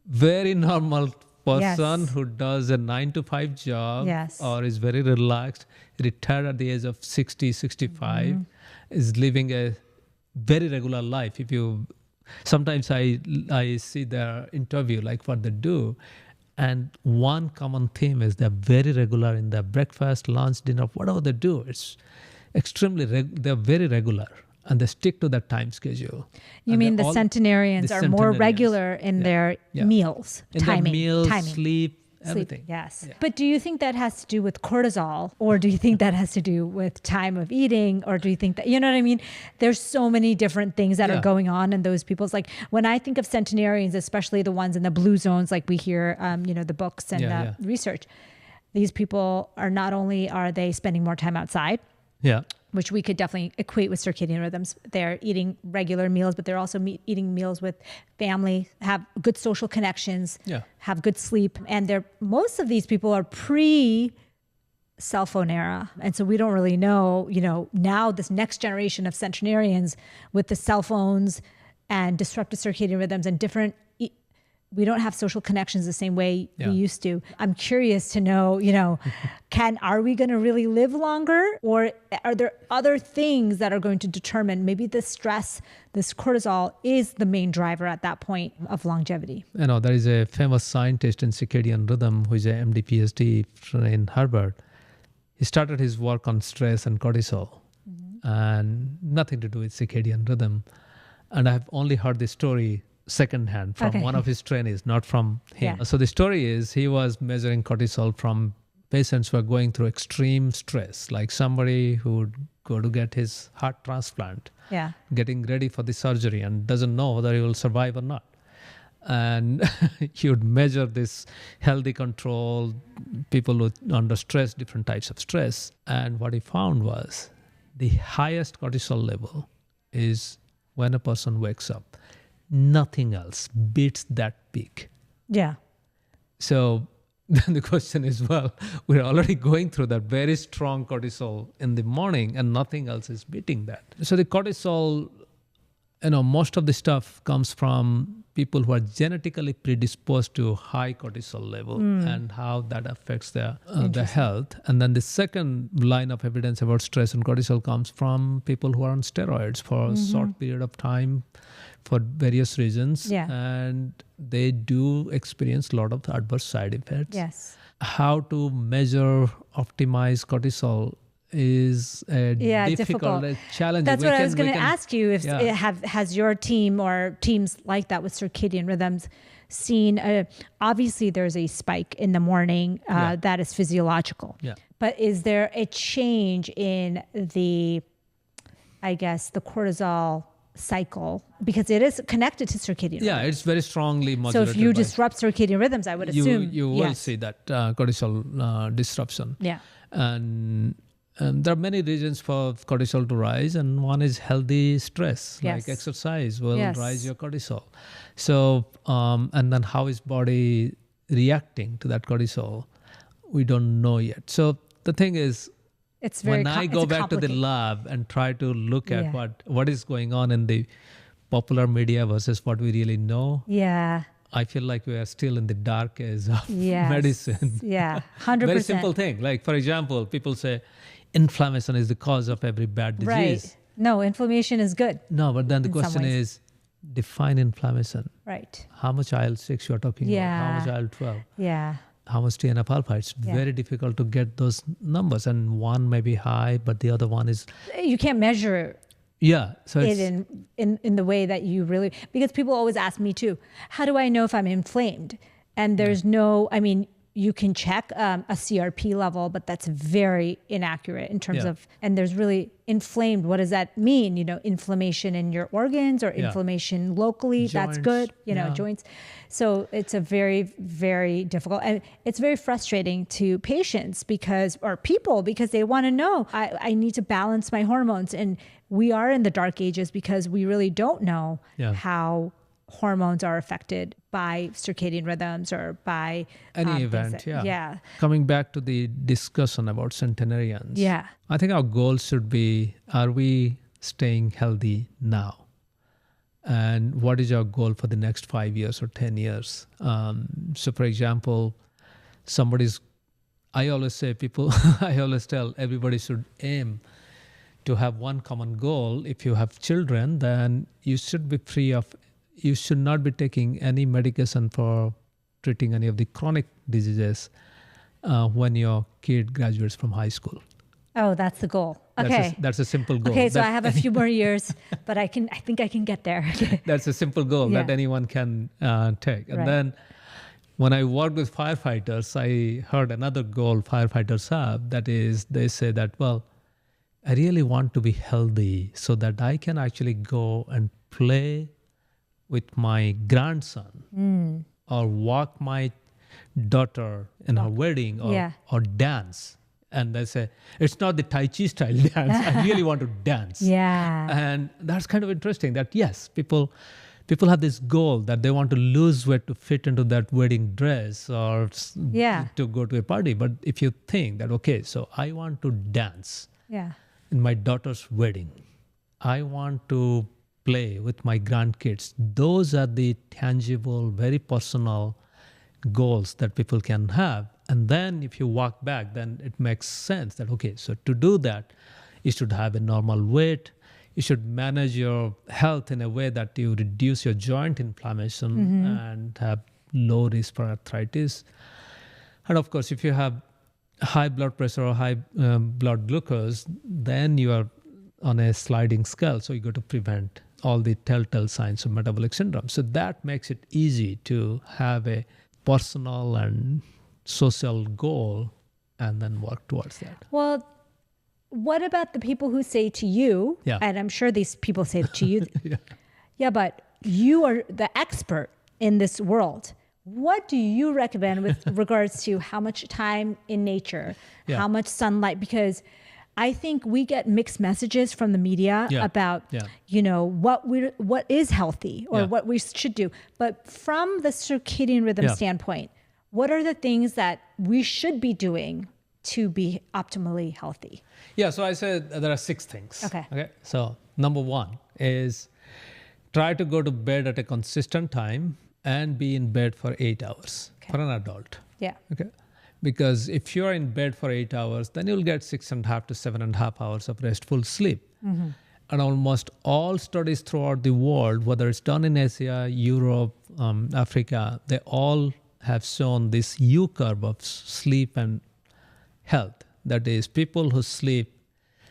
very normal person who does a 9-to-5 job or is very relaxed, retired at the age of 60, 65, is living a very regular life. Sometimes I see their interview, like what they do, and one common theme is they're very regular in their breakfast, lunch, dinner, whatever they do. It's extremely they're very regular and they stick to that time schedule. You mean the centenarians are more regular in their meals, timing, sleep, everything. Yes. Yeah. But do you think that has to do with cortisol, or do you think that has to do with time of eating, or do you think that, you know what I mean? There's so many different things that are going on in those people's, like when I think of centenarians, especially the ones in the blue zones, like we hear, the books and research, these people are not only are they spending more time outside, which we could definitely equate with circadian rhythms. They're eating regular meals, but they're also eating meals with family, have good social connections, have good sleep. And most of these people are pre-cell phone era. And so we don't really know, now this next generation of centenarians with the cell phones and disrupted circadian rhythms and different, we don't have social connections the same way we used to. I'm curious to know, are we going to really live longer, or are there other things that are going to determine maybe the stress, this cortisol is the main driver at that point of longevity? There is a famous scientist in circadian rhythm who is a MD PhD in Harvard. He started his work on stress and cortisol and nothing to do with circadian rhythm. And I've only heard this story secondhand from one of his trainees, not from him. So the story is he was measuring cortisol from patients who are going through extreme stress, like somebody who would go to get his heart transplant, getting ready for the surgery and doesn't know whether he will survive or not. And he would measure this healthy control, people under stress, different types of stress. And what he found was the highest cortisol level is when a person wakes up. Nothing else beats that peak. Yeah. So then the question is, we're already going through that very strong cortisol in the morning and nothing else is beating that. So the cortisol most of the stuff comes from people who are genetically predisposed to high cortisol level and how that affects the health. And then the second line of evidence about stress and cortisol comes from people who are on steroids for a short period of time for various reasons. Yeah. And they do experience a lot of adverse side effects. Yes. How to measure, optimize cortisol is a difficult, challenging. That's what I was going to ask you. If has your team or teams like that with circadian rhythms seen? Obviously, there's a spike in the morning that is physiological. Yeah. But is there a change in the cortisol cycle, because it is connected to circadian rhythms? Yeah, it's very strongly modulated. So if you disrupt circadian rhythms, I would assume you will see that cortisol disruption. Yeah. And there are many reasons for cortisol to rise, and one is healthy stress, like exercise will rise your cortisol. So, and then how is body reacting to that cortisol? We don't know yet. So the thing is, when I go back to the lab and try to look at what is going on in the popular media versus what we really know, I feel like we are still in the dark age of medicine. Yeah, 100%. Very simple thing. Like, for example, people say inflammation is the cause of every bad disease. Right. No, inflammation is good. No, but then the question is, define inflammation. Right. How much IL-6 you are talking about? How much IL-12? Yeah. How much TNF-alpha? It's very difficult to get those numbers. And one may be high, but the other one is... You can't measure so it in the way that you really... Because people always ask me too, how do I know if I'm inflamed? And there's you can check a CRP level, but that's very inaccurate in terms of, and there's really inflamed. What does that mean? Inflammation in your organs or inflammation locally, joints, that's good, joints. So it's a very, very difficult, and it's very frustrating to patients because they want to know, I need to balance my hormones. And we are in the dark ages because we really don't know how hormones are affected by circadian rhythms or by any event. Coming back to the discussion about centenarians. I think our goal should be, are we staying healthy now? And what is our goal for the next 5 years or 10 years? So for example, I always tell everybody should aim to have one common goal. If you have children, then you should not be taking any medication for treating any of the chronic diseases when your kid graduates from high school. Oh, that's the goal. Okay. That's a simple goal. Okay, so I have a few more years, but I think I can get there. That's a simple goal that anyone can take. And then when I worked with firefighters, I heard another goal firefighters have, that is, they say that, well, I really want to be healthy so that I can actually go and play with my grandson or walk my daughter in her wedding or dance. And they say, it's not the Tai Chi style dance. I really want to dance. And that's kind of interesting that, yes, people have this goal that they want to lose weight to fit into that wedding dress or to go to a party. But if you think that, okay, so I want to dance in my daughter's wedding, I want to play with my grandkids. Those are the tangible, very personal goals that people can have. And then if you walk back, then it makes sense that, okay, so to do that, you should have a normal weight. You should manage your health in a way that you reduce your joint inflammation and have low risk for arthritis. And of course, if you have high blood pressure or high blood glucose, then you are on a sliding scale. So you got to prevent all the telltale signs of metabolic syndrome. So that makes it easy to have a personal and social goal and then work towards that. Well, what about the people who say to you, and I'm sure these people say to you, but you are the expert in this world. What do you recommend with regards to how much time in nature, how much sunlight? Because I think we get mixed messages from the media about, what is healthy or what we should do. But from the circadian rhythm standpoint, what are the things that we should be doing to be optimally healthy? Yeah, so I said there are 6 things. Okay. So number 1 is try to go to bed at a consistent time and be in bed for 8 hours for an adult. Yeah. Okay. Because if you're in bed for 8 hours, then you'll get 6.5 to 7.5 hours of restful sleep. And almost all studies throughout the world, whether it's done in Asia, Europe, Africa, they all have shown this U curve of sleep and health. That is, people who sleep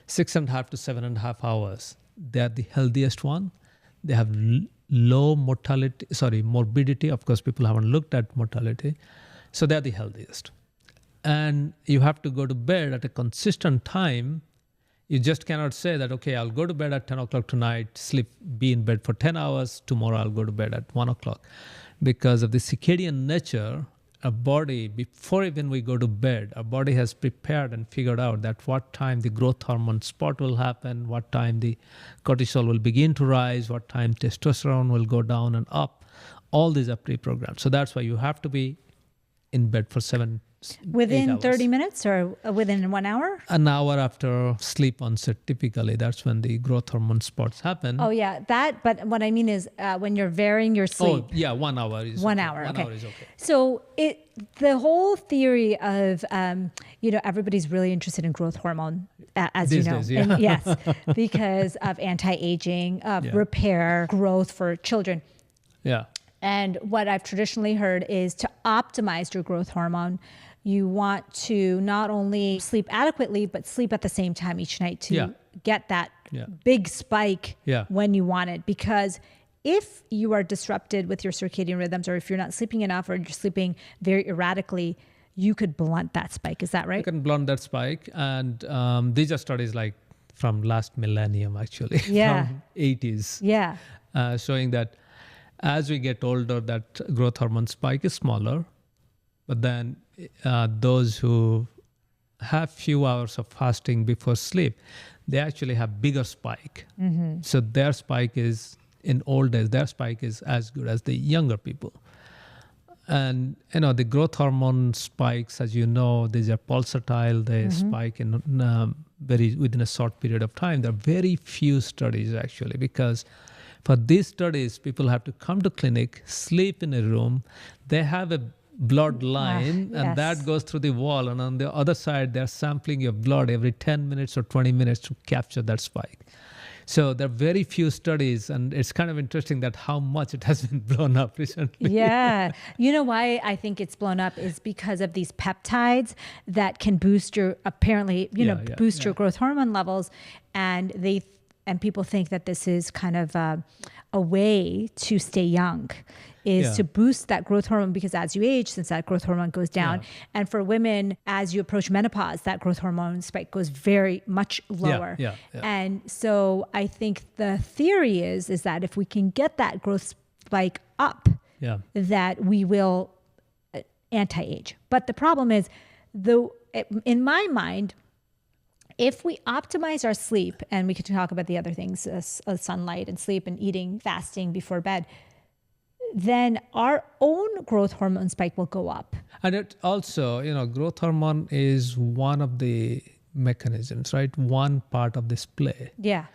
6.5 to 7.5 hours, they are the healthiest one. They have low morbidity. Of course, people haven't looked at mortality. So they're the healthiest. And you have to go to bed at a consistent time. You just cannot say that, okay, I'll go to bed at 10 o'clock tonight, be in bed for 10 hours. Tomorrow I'll go to bed at 1 o'clock. Because of the circadian nature, our body, before even we go to bed, our body has prepared and figured out that what time the growth hormone spot will happen, what time the cortisol will begin to rise, what time testosterone will go down and up. All these are pre-programmed. So that's why you have to be in bed for 8 Within hours. 30 minutes or within 1 hour? An hour after sleep onset, typically, that's when the growth hormone spots happen. Oh, yeah. But what I mean is when you're varying your sleep. Oh, yeah, 1 hour is 1 okay. hour. 1 Okay. hour is okay. So the whole theory of, everybody's really interested in growth hormone, as These you know. days, yeah. And yes, because of anti-aging, of repair, growth for children. Yeah. And what I've traditionally heard is to optimize your growth hormone, you want to not only sleep adequately, but sleep at the same time each night to get that big spike when you want it. Because if you are disrupted with your circadian rhythms, or if you're not sleeping enough, or you're sleeping very erratically, you could blunt that spike. Is that right? You can blunt that spike. And these are studies like from last millennium, actually, from 80s. Yeah. Showing that as we get older, that growth hormone spike is smaller. But then those who have few hours of fasting before sleep, they actually have bigger spike. So their spike is, in old days, their spike is as good as the younger people. And, the growth hormone spikes, as you know, these are pulsatile. They spike in within a short period of time. There are very few studies, actually, because for these studies, people have to come to clinic, sleep in a room. They have a blood line, and that goes through the wall. And on the other side, they're sampling your blood every 10 minutes or 20 minutes to capture that spike. So there are very few studies, and it's kind of interesting that how much it has been blown up recently. Yeah. You know why I think it's blown up is because of these peptides that can boost your, boost your growth hormone levels. And people think that this is kind of a way to stay young, is to boost that growth hormone, because as you age, since that growth hormone goes down, and for women, as you approach menopause, that growth hormone spike goes very much lower. And so I think the theory is that if we can get that growth spike up, that we will anti-age. But the problem is, in my mind, if we optimize our sleep, and we could talk about the other things, sunlight and sleep and eating, fasting before bed, then our own growth hormone spike will go up. And it also, growth hormone is one of the mechanisms, right? One part of this play. Yeah.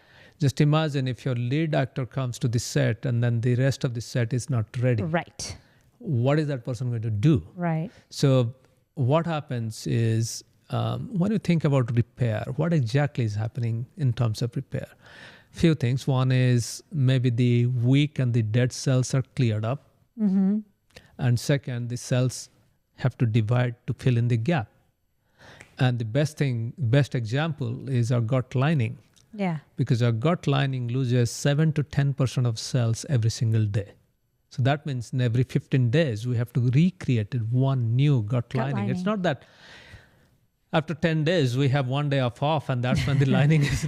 Just imagine if your lead actor comes to the set and then the rest of the set is not ready. Right. What is that person going to do? Right. So what happens is, when you think about repair, what exactly is happening in terms of repair? Few things. One is maybe the weak and the dead cells are cleared up. And second, the cells have to divide to fill in the gap. And the best example is our gut lining. Yeah. Because our gut lining loses 7 to 10% of cells every single day. So that means in every 15 days, we have to recreate one new gut lining. It's not that after 10 days, we have 1 day off, and that's when the lining is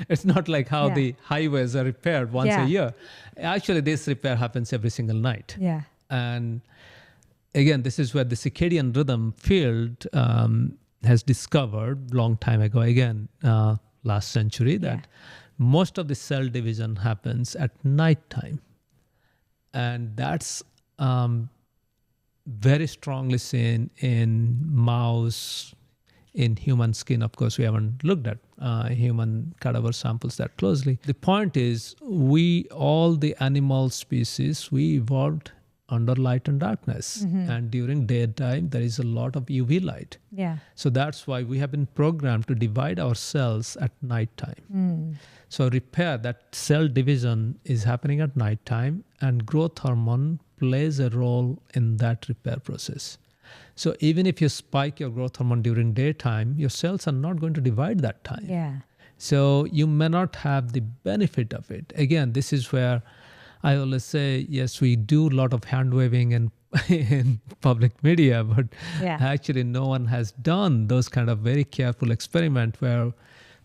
It's not like how the highways are repaired once a year. Actually, this repair happens every single night. Yeah. And again, this is where the circadian rhythm field has discovered long time ago, again, last century, that most of the cell division happens at nighttime. And that's very strongly seen in mouse, in human skin. Of course, we haven't looked at human cadaver samples that closely. The point is, all the animal species, we evolved under light and darkness. And during daytime, there is a lot of UV light. Yeah. So that's why we have been programmed to divide our cells at nighttime. So that cell division is happening at nighttime, and growth hormone plays a role in that repair process. So even if you spike your growth hormone during daytime, your cells are not going to divide that time. Yeah. So you may not have the benefit of it. Again, this is where I always say, yes, we do a lot of hand waving in public media, but actually no one has done those kind of very careful experiment where,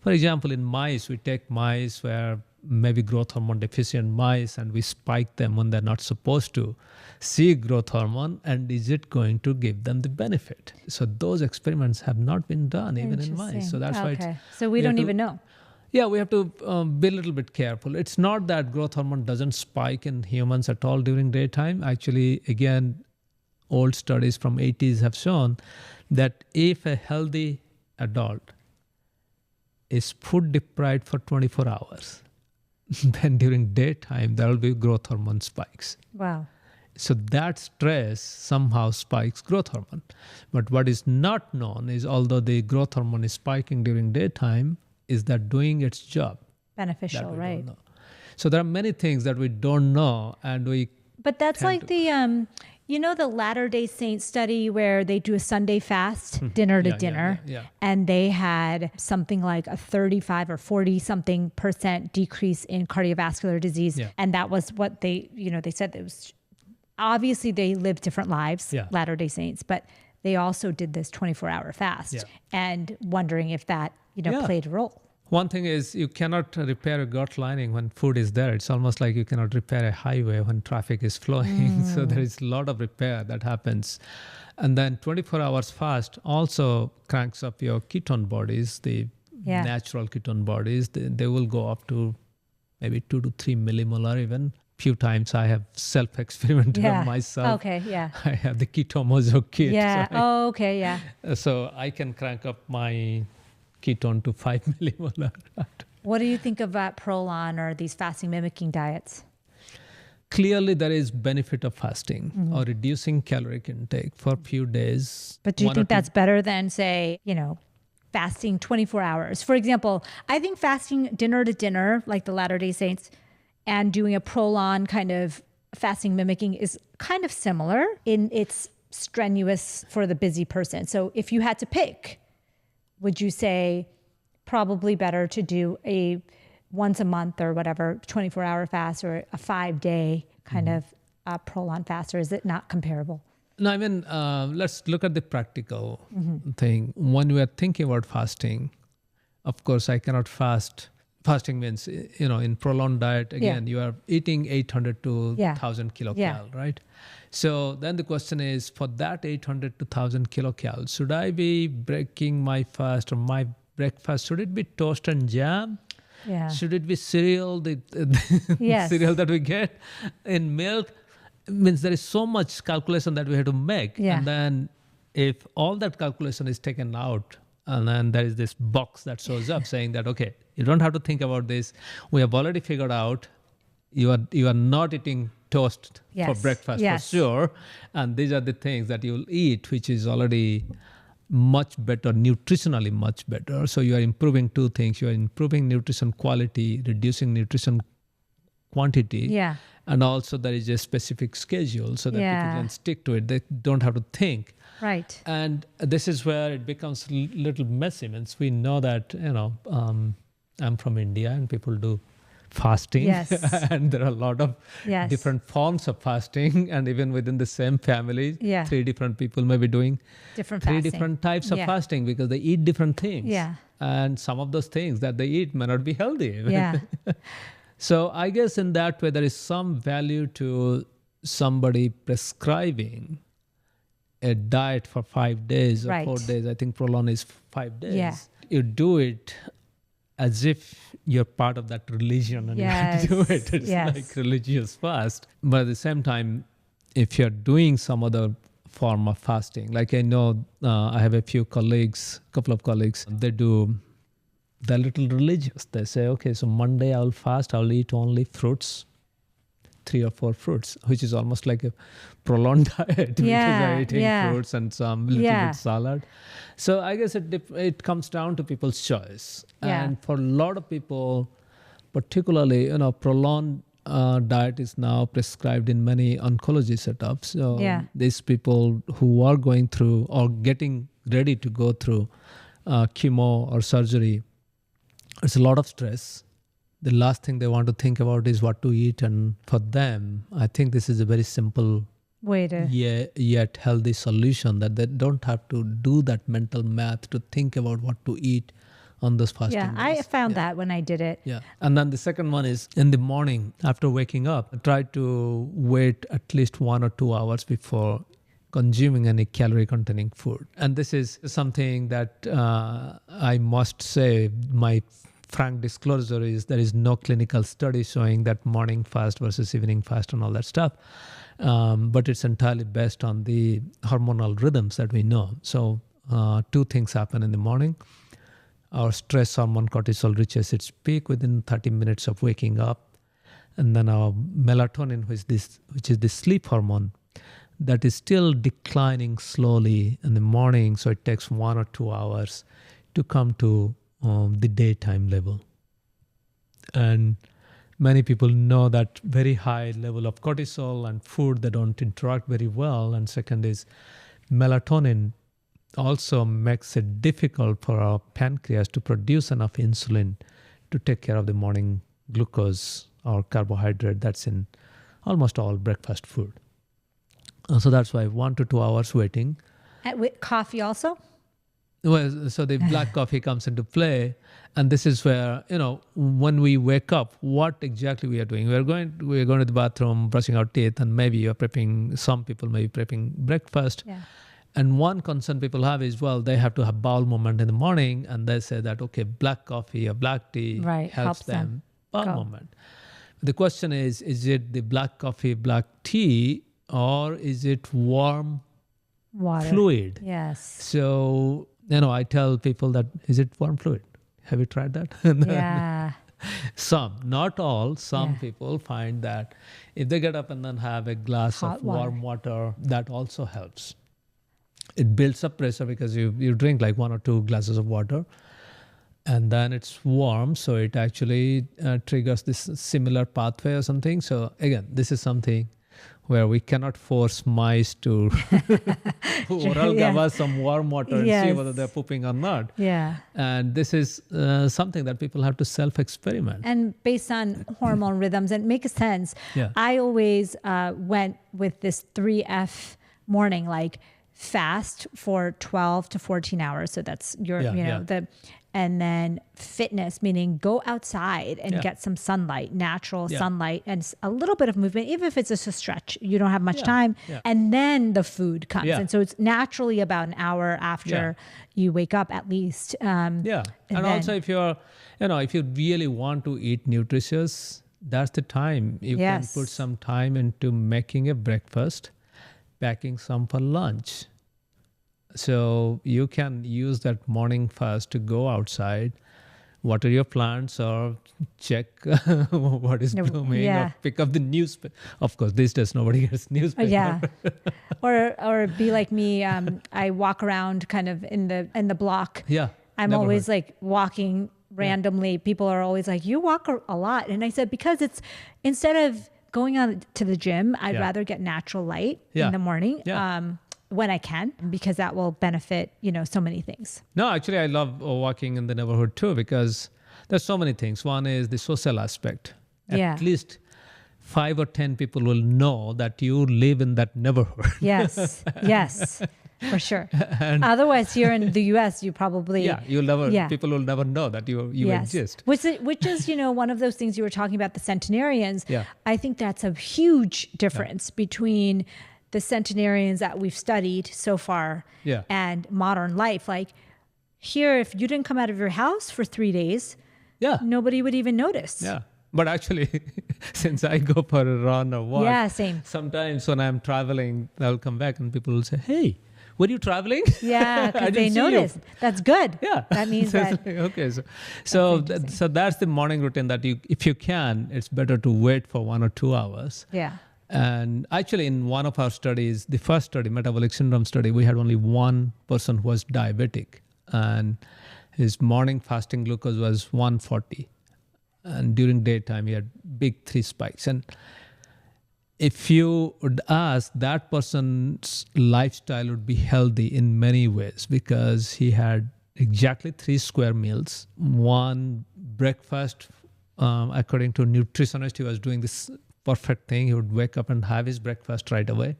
for example, in mice, we take mice where maybe growth hormone deficient mice and we spike them when they're not supposed to see growth hormone, and is it going to give them the benefit? So those experiments have not been done even in mice. So that's why so we don't even know. Yeah, we have to be a little bit careful. It's not that growth hormone doesn't spike in humans at all during daytime. Actually, again, old studies from 80s have shown that if a healthy adult is food deprived for 24 hours, then during daytime, there will be growth hormone spikes. Wow. So that stress somehow spikes growth hormone. But what is not known is, although the growth hormone is spiking during daytime, is that doing its job? Beneficial, right? So there are many things that we don't know, and we. But that's like the, the Latter-day Saints study where they do a Sunday fast, dinner to dinner, and they had something like a 35 or 40 something % decrease in cardiovascular disease, and that was what they said. It was obviously they live different lives, Latter-day Saints, but they also did this 24-hour fast, and wondering if that played a role. One thing is, you cannot repair a gut lining when food is there. It's almost like you cannot repair a highway when traffic is flowing. So there is a lot of repair that happens. And then 24 hours fast also cranks up your ketone bodies, the natural ketone bodies. They will go up to maybe 2 to 3 millimolar even. Few times I have self-experimented on myself. Okay, yeah. I have the Ketomozo kit. Yeah. So I can crank up my ketone to 5 millimolar. What do you think about Prolon or these fasting mimicking diets? Clearly, there is benefit of fasting or reducing caloric intake for a few days. But do you think that's better than, say, fasting 24 hours? For example, I think fasting dinner to dinner, like the Latter-day Saints, and doing a Prolon kind of fasting mimicking is kind of similar in its strenuous for the busy person. So if you had to pick, would you say probably better to do a once a month or whatever 24-hour fast or a 5-day kind of Prolon fast, or is it not comparable? No, I mean, let's look at the practical thing. When we are thinking about fasting, of course, I cannot fast. Fasting means, in prolonged diet, again, you are eating 800 to 1,000 kilocal, right? So then the question is, for that 800 to 1,000 kilocal, should I be breaking my fast or my breakfast? Should it be toast and jam? Yeah. Should it be cereal, the cereal that we get in milk? Means there is so much calculation that we have to make. Yeah. And then if all that calculation is taken out, and then there is this box that shows up saying that, okay, you don't have to think about this. We have already figured out you are not eating toast for breakfast for sure. And these are the things that you'll eat, which is already much better, nutritionally much better. So you are improving two things. You are improving nutrition quality, reducing nutrition quantity. Yeah. And also there is a specific schedule so that people can stick to it. They don't have to think. Right. And this is where it becomes a little messy. Means we know that, I'm from India and people do fasting. Yes. And there are a lot of different forms of fasting. And even within the same family, 3 different people may be doing different 3 fasting. different types of fasting because they eat different things. Yeah. And some of those things that they eat may not be healthy. Yeah. So I guess in that way, there is some value to somebody prescribing a diet for 5 days or 4 days. I think Prolon is 5 days. Yeah. You do it as if you're part of that religion and you have to do it. It's like religious fast. But at the same time, if you're doing some other form of fasting. Like I know I have a couple of colleagues, they're little religious. They say, okay, so Monday I'll fast, I'll eat only fruits, 3 or 4 fruits, which is almost like a prolonged diet because they're eating fruits and some little bit salad. So I guess it comes down to people's choice. And for a lot of people, particularly, prolonged diet is now prescribed in many oncology setups. So these people who are going through or getting ready to go through chemo or surgery, it's a lot of stress. The last thing they want to think about is what to eat. And for them, I think this is a very simple way to yet healthy solution, that they don't have to do that mental math to think about what to eat on those fasting days. I found that when I did it. Yeah. And then the second one is in the morning after waking up, try to wait at least 1 or 2 hours before consuming any calorie containing food. And this is something that I must say, my frank disclosure is there is no clinical study showing that morning fast versus evening fast and all that stuff. But it's entirely based on the hormonal rhythms that we know. So 2 things happen in the morning. Our stress hormone cortisol reaches its peak within 30 minutes of waking up. And then our melatonin, which is the sleep hormone, that is still declining slowly in the morning. So it takes 1 or 2 hours to come to the daytime level. And many people know that very high level of cortisol and food, they don't interact very well. And second is melatonin also makes it difficult for our pancreas to produce enough insulin to take care of the morning glucose or carbohydrate that's in almost all breakfast food. So that's why 1 to 2 hours waiting. With coffee also? Well, so the black coffee comes into play, and this is where, when we wake up, what exactly we are doing. We're going to the bathroom, brushing our teeth, and maybe you're prepping. Some people may be prepping breakfast. Yeah. And one concern people have is, well, they have to have bowel movement in the morning, and they say that, okay, black coffee or black tea helps them bowel movement. The question is it the black coffee, black tea, or is it warm water fluid? Yes. So, I tell people that, is it warm fluid? Have you tried that? Yeah. Some, not all, some people find that if they get up and then have a glass Hot of warm water, that also helps. It builds up pressure because you drink like 1 or 2 glasses of water, and then it's warm, so it actually triggers this similar pathway or something. So again, this is something where we cannot force mice to oral give us some warm water and see whether they're pooping or not. Yeah. And this is something that people have to self-experiment. And based on hormone rhythms, and make sense. Yeah. I always went with this 3F morning, like fast for 12 to 14 hours. So that's and then fitness, meaning go outside and get some sunlight, natural sunlight, and a little bit of movement, even if it's just a stretch, you don't have much time. Yeah. And then the food comes. Yeah. And so it's naturally about an hour after you wake up at least. And also if you're, if you really want to eat nutritious, that's the time. You can put some time into making a breakfast, packing some for lunch. So you can use that morning fast to go outside, water your plants, or check what is blooming, or pick up the newspaper. Of course, these days nobody gets newspaper. Yeah, or be like me. I walk around kind of in the block. Yeah, I'm always like walking randomly. People are always like, "You walk a lot," and I said, because it's instead of going on to the gym, I'd rather get natural light in the morning. Yeah. When I can, because that will benefit, so many things. No, actually, I love walking in the neighborhood too, because there's so many things. One is the social aspect. At least 5 or 10 people will know that you live in that neighborhood. Yes, for sure. And otherwise, here in the U.S., you probably... people will never know that you exist. Which is, one of those things you were talking about, the centenarians. Yeah. I think that's a huge difference between the centenarians that we've studied so far and modern life. Like here, if you didn't come out of your house for 3 days, nobody would even notice. Yeah. But actually, since I go for a run or walk, Yeah, same. sometimes when I'm traveling, I'll come back and people will say, "Hey, were you traveling?" Yeah, I because didn't they see you. notice. That's good. Yeah, That means So it's that. like, okay. interesting. So that's the morning routine that if you can, it's better to wait for 1 or 2 hours. Yeah. And actually, in one of our studies, the first study, metabolic syndrome study, we had only one person who was diabetic, and his morning fasting glucose was 140, and during daytime he had big 3 spikes. And if you would ask, that person's lifestyle would be healthy in many ways because he had exactly 3 square meals, one breakfast. According to a nutritionist, he was doing this perfect thing. He would wake up and have his breakfast right away,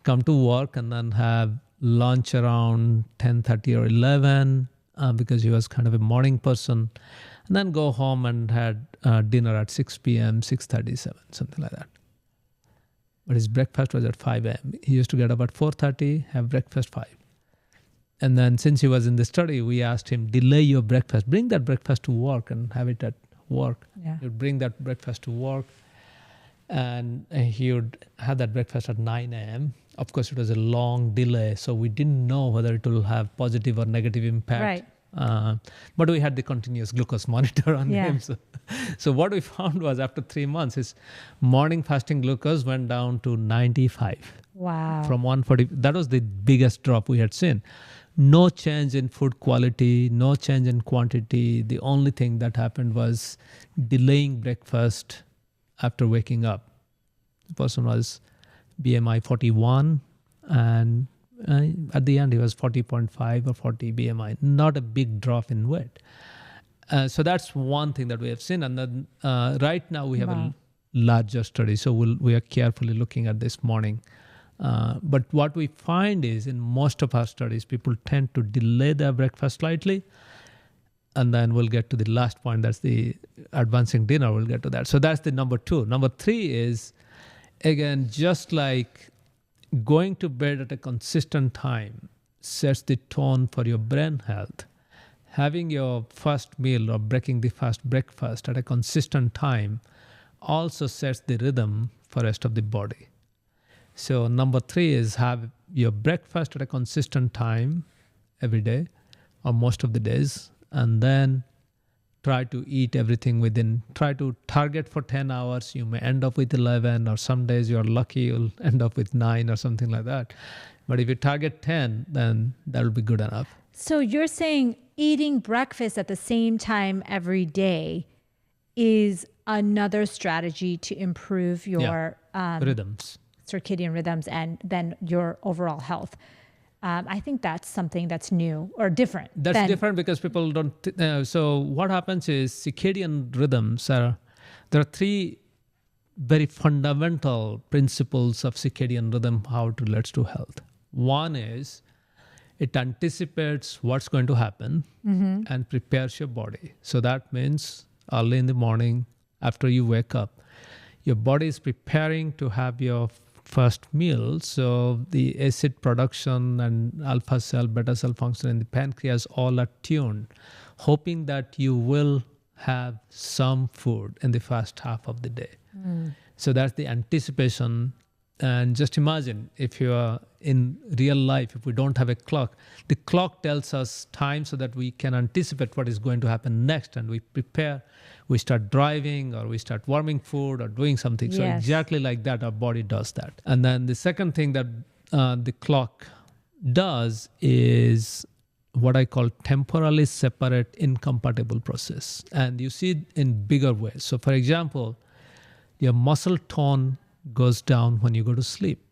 come to work, and then have lunch around 10:30 or 11 because he was kind of a morning person, and then go home and had dinner at 6 p.m., 6:37, something like that. But his breakfast was at 5 a.m. He used to get up at 4:30, have breakfast 5. And then since he was in the study, we asked him, delay your breakfast. Bring that breakfast to work and have it at work. Yeah. He would bring that breakfast to work. And he would have that breakfast at 9 a.m. Of course, it was a long delay, so we didn't know whether it will have positive or negative impact. Right. But we had the continuous glucose monitor on Yeah. him. So what we found was after 3 months, his morning fasting glucose went down to 95 Wow. from 140. That was the biggest drop we had seen. No change in food quality, no change in quantity. The only thing that happened was delaying breakfast after waking up. The person was BMI 41, and at the end he was 40.5 or 40 BMI. Not a big drop in weight. So that's one thing that we have seen. And then right now we have a larger study, so we are carefully looking at this morning. But what we find is in most of our studies, people tend to delay their breakfast slightly. And then we'll get to the last point, that's the advancing dinner. We'll get to that. So that's the number 2. Number 3 is, again, just like going to bed at a consistent time sets the tone for your brain health. Having your first meal or breaking the fast breakfast at a consistent time also sets the rhythm for the rest of the body. So number 3 is have your breakfast at a consistent time every day or most of the days, and then try to eat everything try to target for 10 hours. You may end up with 11, or some days you're lucky, you'll end up with 9 or something like that. But if you target 10, then that'll be good enough. So you're saying eating breakfast at the same time every day is another strategy to improve your Rhythms. circadian rhythms and then your overall health. I think that's something that's new or different. That's different because people don't. So what happens is circadian rhythms there are 3 very fundamental principles of circadian rhythm, how it relates to health. One is it anticipates what's going to happen and prepares your body. So that means early in the morning after you wake up, your body is preparing to have your first meal. So the acid production and alpha cell, beta cell function in the pancreas all are tuned, hoping that you will have some food in the first half of the day. So that's the anticipation. And just imagine if you are in real life, if we don't have a clock, the clock tells us time so that we can anticipate what is going to happen next, and we prepare. We start driving, or we start warming food, or doing something. So exactly like that, our body does that. And then the second thing that the clock does is what I call temporally separate incompatible process. And you see it in bigger ways. So for example, your muscle tone goes down when you go to sleep.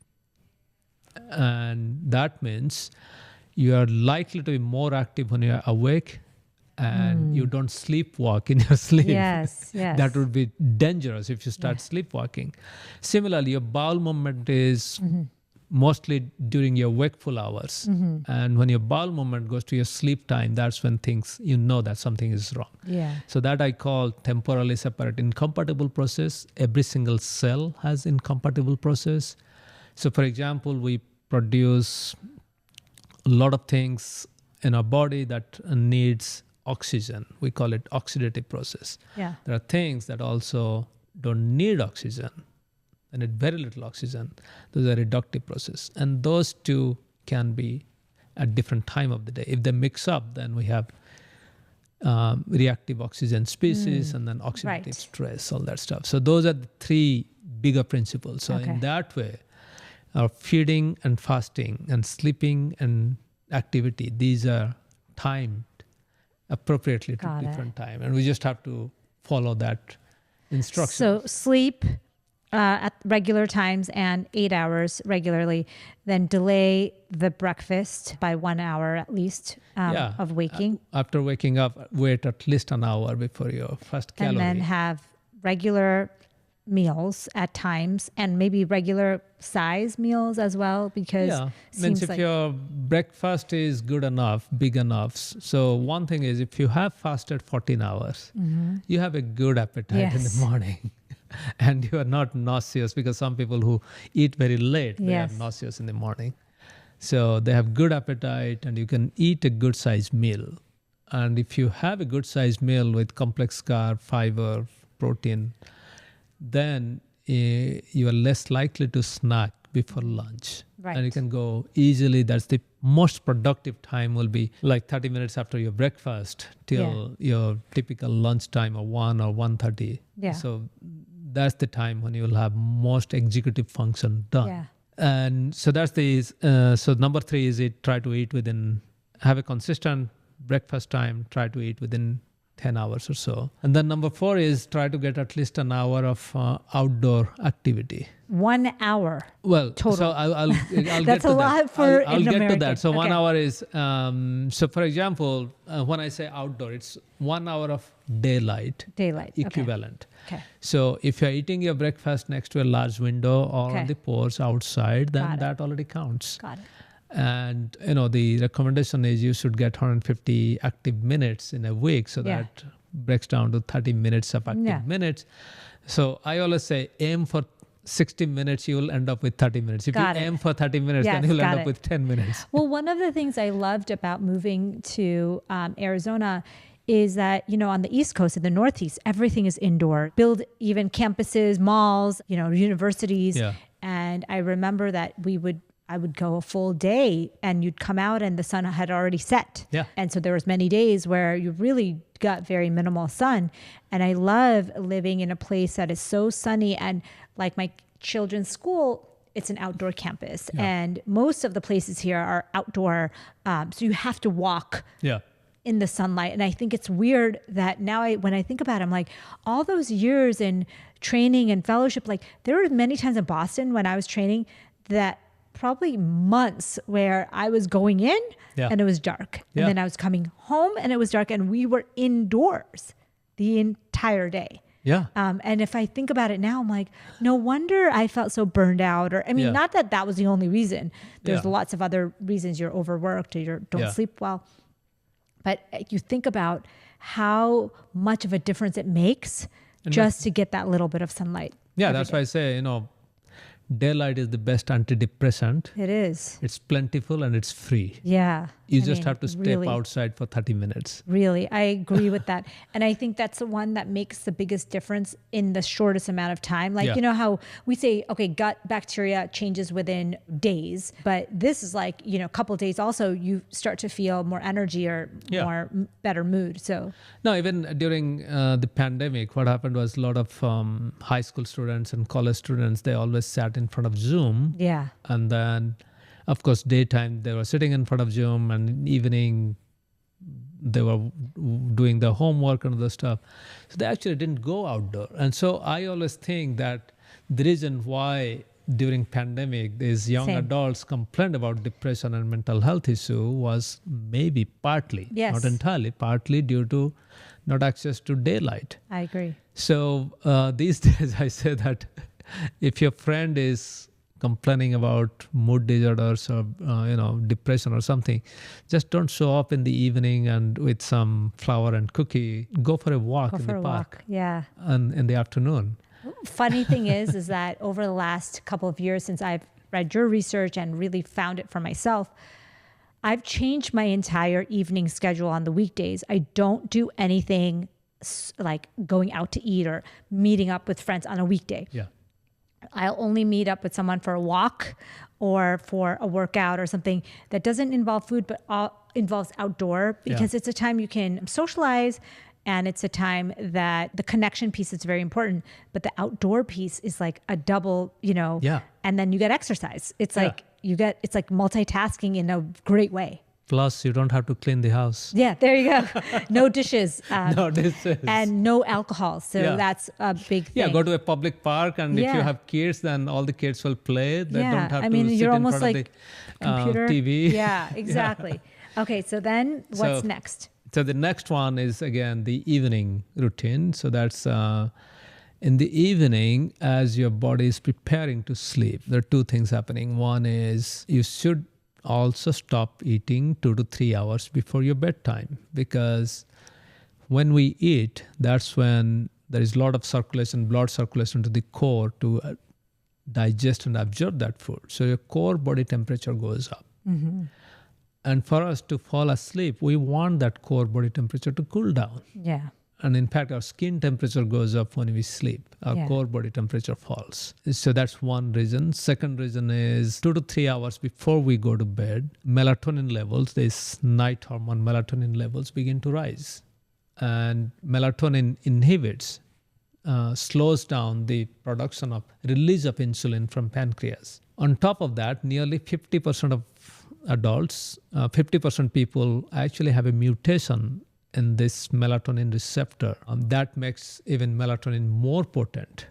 And that means you are likely to be more active when you are awake, and you don't sleepwalk in your sleep. Yes. That would be dangerous if you start sleepwalking. Similarly, your bowel movement is mostly during your wakeful hours. And when your bowel movement goes to your sleep time, that's when that something is wrong. Yeah. So that I call temporally separate incompatible process. Every single cell has incompatible process. So for example, we produce a lot of things in our body that needs oxygen. We call it oxidative process. Yeah. There are things that also don't need oxygen and need very little oxygen. Those are reductive process. And those two can be at different time of the day. If they mix up, then we have reactive oxygen species and then oxidative stress, all that stuff. So those are the three bigger principles. So in that way, our feeding and fasting and sleeping and activity, these are timed appropriately to different time. And we just have to follow that instruction. So sleep at regular times and 8 hours regularly, then delay the breakfast by 1 hour at least of waking. After waking up, wait at least an hour before your first calorie. And then have regular meals at times and maybe regular size meals as well, because means if your breakfast is good enough, big enough. So one thing is, if you have fasted 14 hours, you have a good appetite in the morning. And you are not nauseous, because some people who eat very late, they are nauseous in the morning. So they have good appetite and you can eat a good sized meal. And if you have a good sized meal with complex carb, fiber, protein, then you are less likely to snack before lunch. Right. And you can go easily. That's the most productive time, will be like 30 minutes after your breakfast till your typical lunch time, or 1 or 1:30. Yeah. So that's the time when you will have most executive function done. Yeah. And so that's so number 3 is try to eat have a consistent breakfast time, try to eat within 10 hours or so. And then number 4 is try to get at least an hour of outdoor activity. 1 hour. Well, total. So I'll get to that. That's a lot for I'll an get American. to that. So 1 hour is, so for example, when I say outdoor, it's 1 hour of daylight equivalent. Okay. So if you're eating your breakfast next to a large window or on the porch outside, then that already counts. Got it. And the recommendation is you should get 150 active minutes in a week, so that breaks down to 30 minutes of active minutes. So I always say aim for 60 minutes, you will end up with 30 minutes. If you aim for 30 minutes, then you'll end up with 10 minutes. Well, one of the things I loved about moving to Arizona is that, on the East Coast, in the Northeast, everything is indoor. Build even campuses, malls, universities. Yeah. And I remember that I would go a full day and you'd come out and the sun had already set. Yeah. And so there was many days where you really got very minimal sun. And I love living in a place that is so sunny, and like my children's school, it's an outdoor campus. Yeah. And most of the places here are outdoor. So you have to walk in the sunlight. And I think it's weird that now when I think about it, I'm like, all those years in training and fellowship, like there were many times in Boston when I was training that probably months where I was going in and it was dark. And then I was coming home and it was dark, and we were indoors the entire day. Yeah. And if I think about it now, I'm like, no wonder I felt so burned out. Or, I mean, not that was the only reason. There's lots of other reasons. You're overworked or you don't sleep well. But you think about how much of a difference it makes just to get that little bit of sunlight. Yeah, that's why I say, daylight is the best antidepressant. It is. It's plentiful and it's free. Yeah. You just have to step outside for 30 minutes. Really, I agree with that. And I think that's the one that makes the biggest difference in the shortest amount of time. Like, you know how we say, okay, gut bacteria changes within days, but this is like, a couple of days also, you start to feel more energy or more better mood. So no, even during the pandemic, what happened was a lot of high school students and college students, they always sat in front of Zoom. Yeah. And then, of course, daytime, they were sitting in front of Zoom, and evening, they were doing their homework and other stuff. So they actually didn't go outdoor. And so I always think that the reason why during pandemic, these young adults complained about depression and mental health issue was maybe partly, not entirely, partly due to not access to daylight. I agree. So these days I say that if your friend is complaining about mood disorders or depression or something, just don't show up in the evening and with some flower and cookie. Go for a walk in the park. And in the afternoon. Funny thing is that over the last couple of years since I've read your research and really found it for myself, I've changed my entire evening schedule on the weekdays. I don't do anything like going out to eat or meeting up with friends on a weekday. Yeah. I'll only meet up with someone for a walk or for a workout or something that doesn't involve food, but involves outdoor, because it's a time you can socialize, and it's a time that the connection piece is very important, but the outdoor piece is like a double, and then you get exercise. It's like it's like multitasking in a great way. Plus, you don't have to clean the house. Yeah, there you go. No dishes. No dishes. And no alcohol. So that's a big thing. Yeah, go to a public park, and if you have kids, then all the kids will play. They don't have to sit you're in almost front like of the computer. TV. Yeah, exactly. Okay, so then what's next? So the next one is, again, the evening routine. So that's in the evening, as your body is preparing to sleep, there are two things happening. One is you should also stop eating 2 to 3 hours before your bedtime, because when we eat, that's when there is a lot of circulation, blood circulation to the core to digest and absorb that food. So your core body temperature goes up. Mm-hmm. And for us to fall asleep, we want that core body temperature to cool down. Yeah. And in fact, our skin temperature goes up when we sleep. Our core body temperature falls. So that's one reason. Second reason is 2 to 3 hours before we go to bed, melatonin levels, this night hormone melatonin levels begin to rise. And melatonin inhibits, slows down the production of release of insulin from pancreas. On top of that, nearly 50% of adults, 50% people actually have a mutation in this melatonin receptor. That makes even melatonin more potent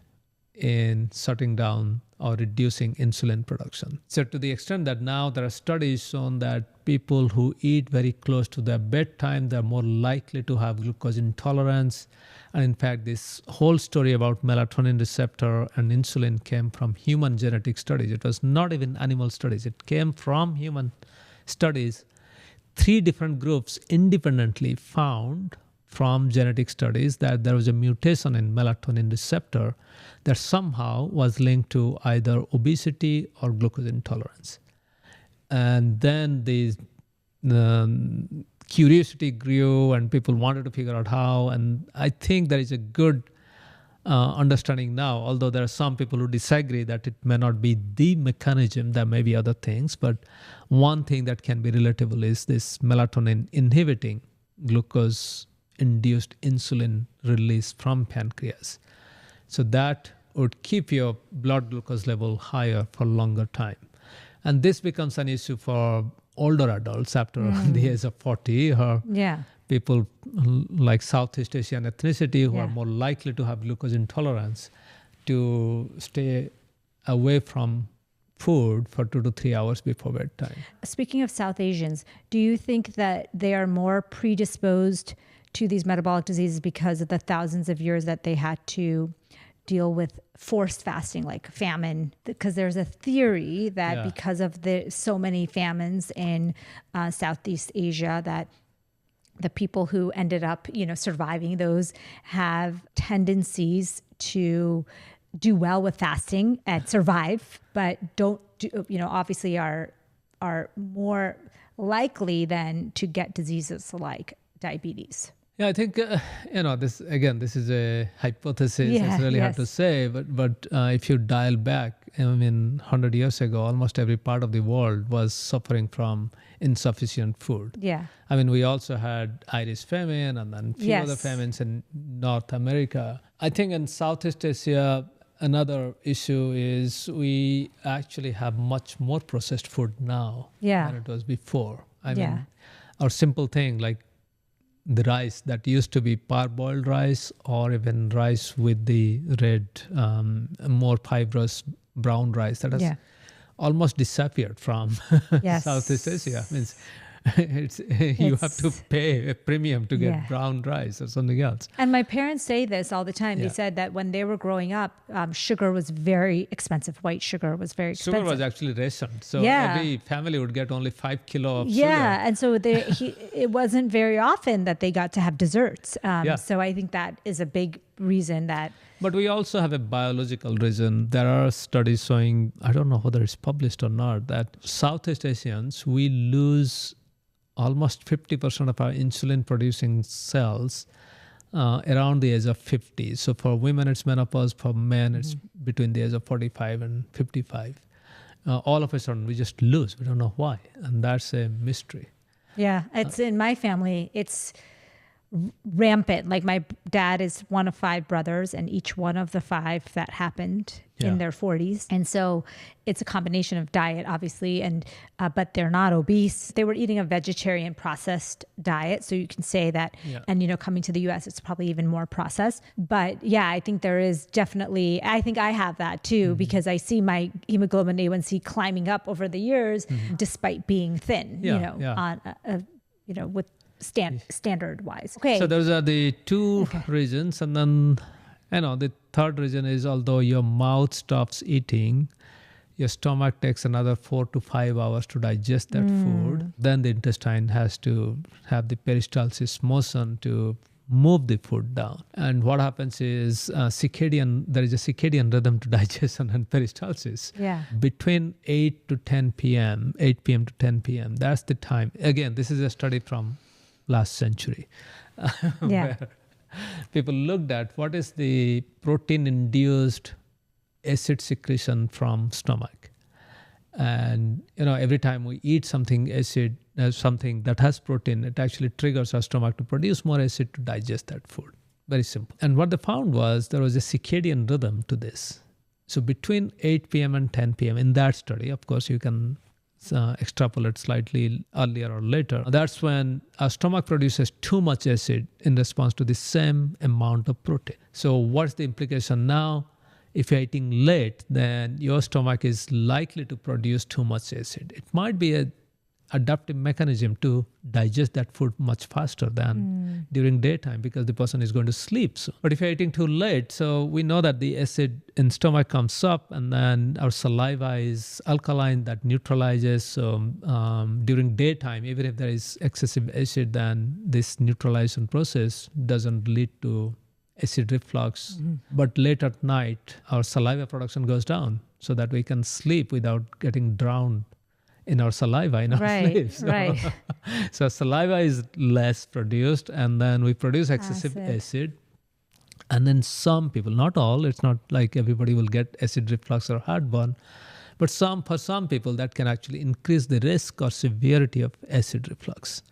in shutting down or reducing insulin production. So to the extent that now there are studies shown that people who eat very close to their bedtime, they're more likely to have glucose intolerance. And in fact, this whole story about melatonin receptor and insulin came from human genetic studies. It was not even animal studies. It came from human studies. 3 different groups independently found from genetic studies that there was a mutation in melatonin receptor that somehow was linked to either obesity or glucose intolerance. And then the curiosity grew and people wanted to figure out how. And I think there is a good understanding now, although there are some people who disagree that it may not be the mechanism, there may be other things, but one thing that can be relatable is this melatonin inhibiting glucose-induced insulin release from pancreas. So that would keep your blood glucose level higher for longer time. And this becomes an issue for older adults after the age of 40, or people like Southeast Asian ethnicity who are more likely to have glucose intolerance, to stay away from food for 2 to 3 hours before bedtime. Speaking of South Asians, do you think that they are more predisposed to these metabolic diseases because of the thousands of years that they had to deal with forced fasting, like famine? Because there's a theory that because of the so many famines in Southeast Asia, that the people who ended up, surviving those have tendencies to do well with fasting and survive, but don't do, obviously are more likely than to get diseases like diabetes. Yeah, I think, this is a hypothesis. It's really hard to say. But if you dial back, 100 years ago, almost every part of the world was suffering from insufficient food. Yeah. We also had Irish famine and then few other famines in North America. I think in Southeast Asia, another issue is we actually have much more processed food now than it was before. Our simple thing like the rice that used to be parboiled rice, or even rice with the red, more fibrous brown rice that has almost disappeared from Southeast Asia. You have to pay a premium to get brown rice or something else. And my parents say this all the time. They said that when they were growing up, sugar was very expensive. White sugar was very expensive. Sugar was actually rationed. So every family would get only 5 kilo of sugar. Yeah, and so it wasn't very often that they got to have desserts. So I think that is a big reason that. But we also have a biological reason. There are studies showing, I don't know whether it's published or not, that Southeast Asians, we lose almost 50% of our insulin producing cells around the age of 50. So for women, it's menopause. For men, it's between the age of 45 and 55. All of a sudden, we just lose. We don't know why. And that's a mystery. Yeah, it's in my family. It's rampant. Like my dad is one of 5 brothers, and each one of the 5 that happened in their 40s. And so it's a combination of diet, obviously, and but they're not obese. They were eating a vegetarian processed diet. So you can say that, and coming to the US, it's probably even more processed. But yeah, I think there is definitely, I think I have that too, because I see my hemoglobin A1C climbing up over the years, despite being thin, on with standard wise. Okay. So those are the 2 reasons. And then, the third reason is, although your mouth stops eating, your stomach takes another 4 to 5 hours to digest that food. Then the intestine has to have the peristalsis motion to move the food down. And what happens is there is a circadian rhythm to digestion and peristalsis. Yeah. Between 8 to 10 p.m., 8 p.m. to 10 p.m., that's the time. Again, this is a study from last century. Where people looked at what is the protein-induced acid secretion from stomach. And, every time we eat something acid, something that has protein, it actually triggers our stomach to produce more acid to digest that food. Very simple. And what they found was there was a circadian rhythm to this. So between 8 p.m. and 10 p.m. in that study, of course, you can extrapolate slightly earlier or later. That's when our stomach produces too much acid in response to the same amount of protein. So what's the implication now? If you're eating late, then your stomach is likely to produce too much acid. It might be an adaptive mechanism to digest that food much faster than during daytime, because the person is going to sleep soon. But if you're eating too late, so we know that the acid in stomach comes up, and then our saliva is alkaline, that neutralizes. So during daytime, even if there is excessive acid, then this neutralization process doesn't lead to acid reflux. But late at night, our saliva production goes down so that we can sleep without getting drowned in our saliva, in our sleep. So saliva is less produced, and then we produce excessive acid. And then some people, not all, it's not like everybody will get acid reflux or heartburn, but for some people that can actually increase the risk or severity of acid reflux.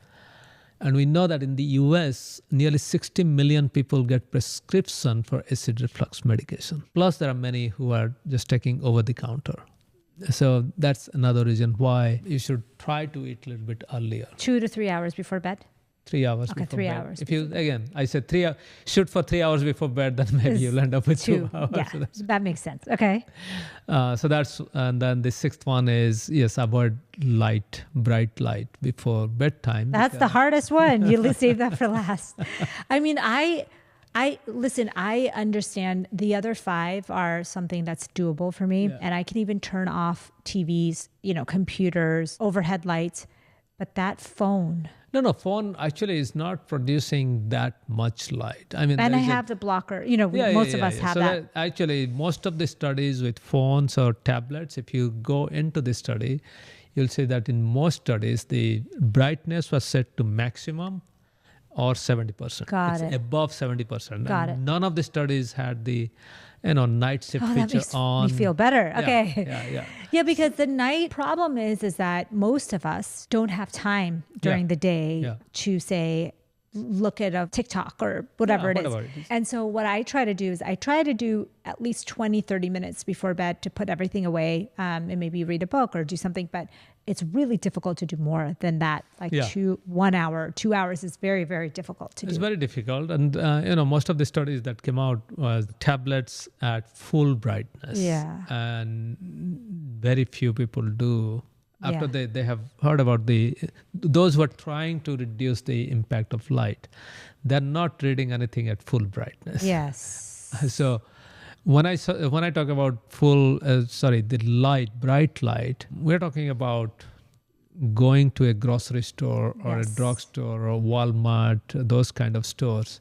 And we know that in the US, nearly 60 million people get prescription for acid reflux medication. Plus, there are many who are just taking over the counter. So that's another reason why you should try to eat a little bit earlier. 2 to 3 hours before bed? 3 hours before 3 bed. hours. If you, again, I said shoot for 3 hours before bed, then maybe you'll end up with 2 hours. Yeah, so that makes sense. Okay. And then the 6th one is, avoid bright light before bedtime. That's the hardest one. You save that for last. I mean, listen, I understand the other 5 are something that's doable for me. And I can even turn off TVs, computers, overhead lights, but that phone. No, phone actually is not producing that much light. I mean, and I have the blocker, most of us have that. Actually, most of the studies with phones or tablets, if you go into the study, you'll see that in most studies, the brightness was set to maximum or 70%. It's above 70%. Got it. None of the studies had the night shift feature on. That makes me feel better. Okay. Yeah. Yeah, because the night problem is that most of us don't have time during the day to say, look at a TikTok or whatever it is. And so what I try to do is I try to do at least 20, 30 minutes before bed to put everything away and maybe read a book or do something. But it's really difficult to do more than that. 1 hour, 2 hours is very, very difficult to do. It's very difficult. And, most of the studies that came out was tablets at full brightness. Yeah. And very few people do. After they have heard about those who are trying to reduce the impact of light, they're not reading anything at full brightness. Yes. So when I talk about bright light, we're talking about going to a grocery store or a drugstore or Walmart, those kind of stores,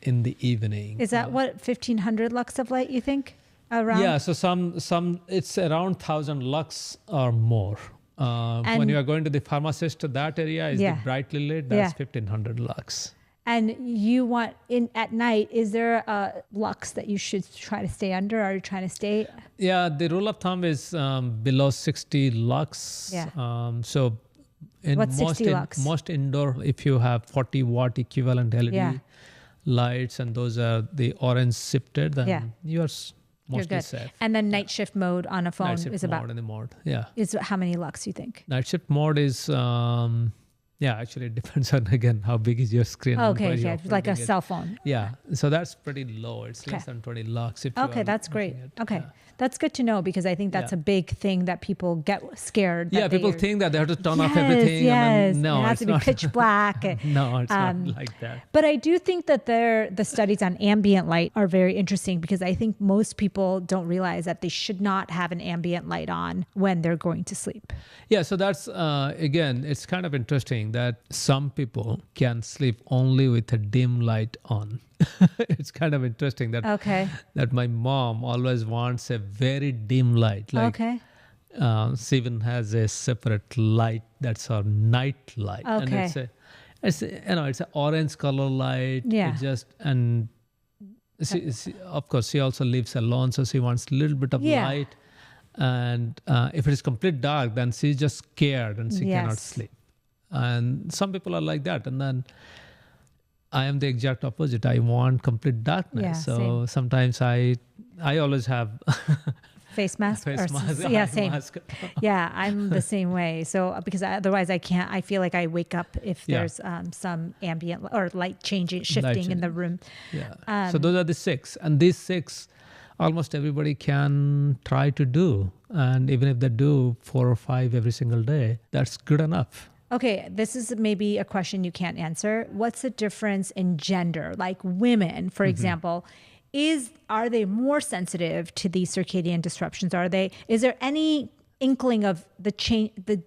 in the evening. Is that what 1500 lux of light you think around? Yeah, so some it's around 1,000 lux or more. When you are going to the pharmacist, that area is the brightly lit, that's 1,500 lux. And you want at night, is there a lux that you should try to stay under? Are you trying to stay? Yeah, the rule of thumb is below 60 lux. Yeah. So in What's 60 lux? Most indoor, if you have 40 watt equivalent LED lights and those are the orange shifted, then you're mostly safe. And then night shift mode on a phone Night shift is about mode in the mode. Yeah. Is how many lux you think? Night shift mode is actually it depends on again how big is your screen. Okay, like a cell phone. Yeah, so that's pretty low. It's less than 20 lux. That's great. That's good to know because I think that's a big thing that people get scared. Yeah, people think that they have to turn off everything. Yes, and then, no, it has to be pitch black. No, it's not like that. But I do think that the studies on ambient light are very interesting because I think most people don't realize that they should not have an ambient light on when they're going to sleep. Yeah, so that's, again, it's kind of interesting that some people can sleep only with a dim light on. It's kind of interesting that my mom always wants a very dim light. Like, she even has a separate light that's her night light. Okay. And it's an orange color light. Yeah. Of course, she also lives alone, so she wants a little bit of light. And if it is complete dark, then she's just scared and she cannot sleep. And some people are like that. And then I am the exact opposite. I want complete darkness. Yeah, so sometimes I always have face mask. Same. Mask. Yeah, I'm the same way. So because otherwise I can't. I feel like I wake up if there's some ambient or light shifting in the room. Yeah. So those are the 6, and these 6, almost everybody can try to do, and even if they do 4 or 5 every single day, that's good enough. Okay, this is maybe a question you can't answer. What's the difference in gender? Like women, for example, are they more sensitive to these circadian disruptions? Is there any inkling of the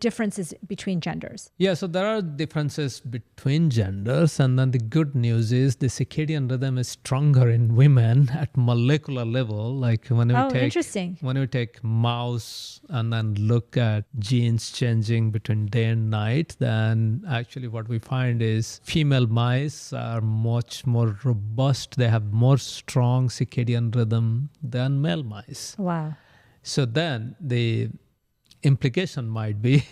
differences between genders? Yeah, so there are differences between genders, and then the good news is the circadian rhythm is stronger in women at molecular level. Like when we take mouse and then look at genes changing between day and night, then actually what we find is female mice are much more robust. They have more strong circadian rhythm than male mice. Wow. So then the implication might be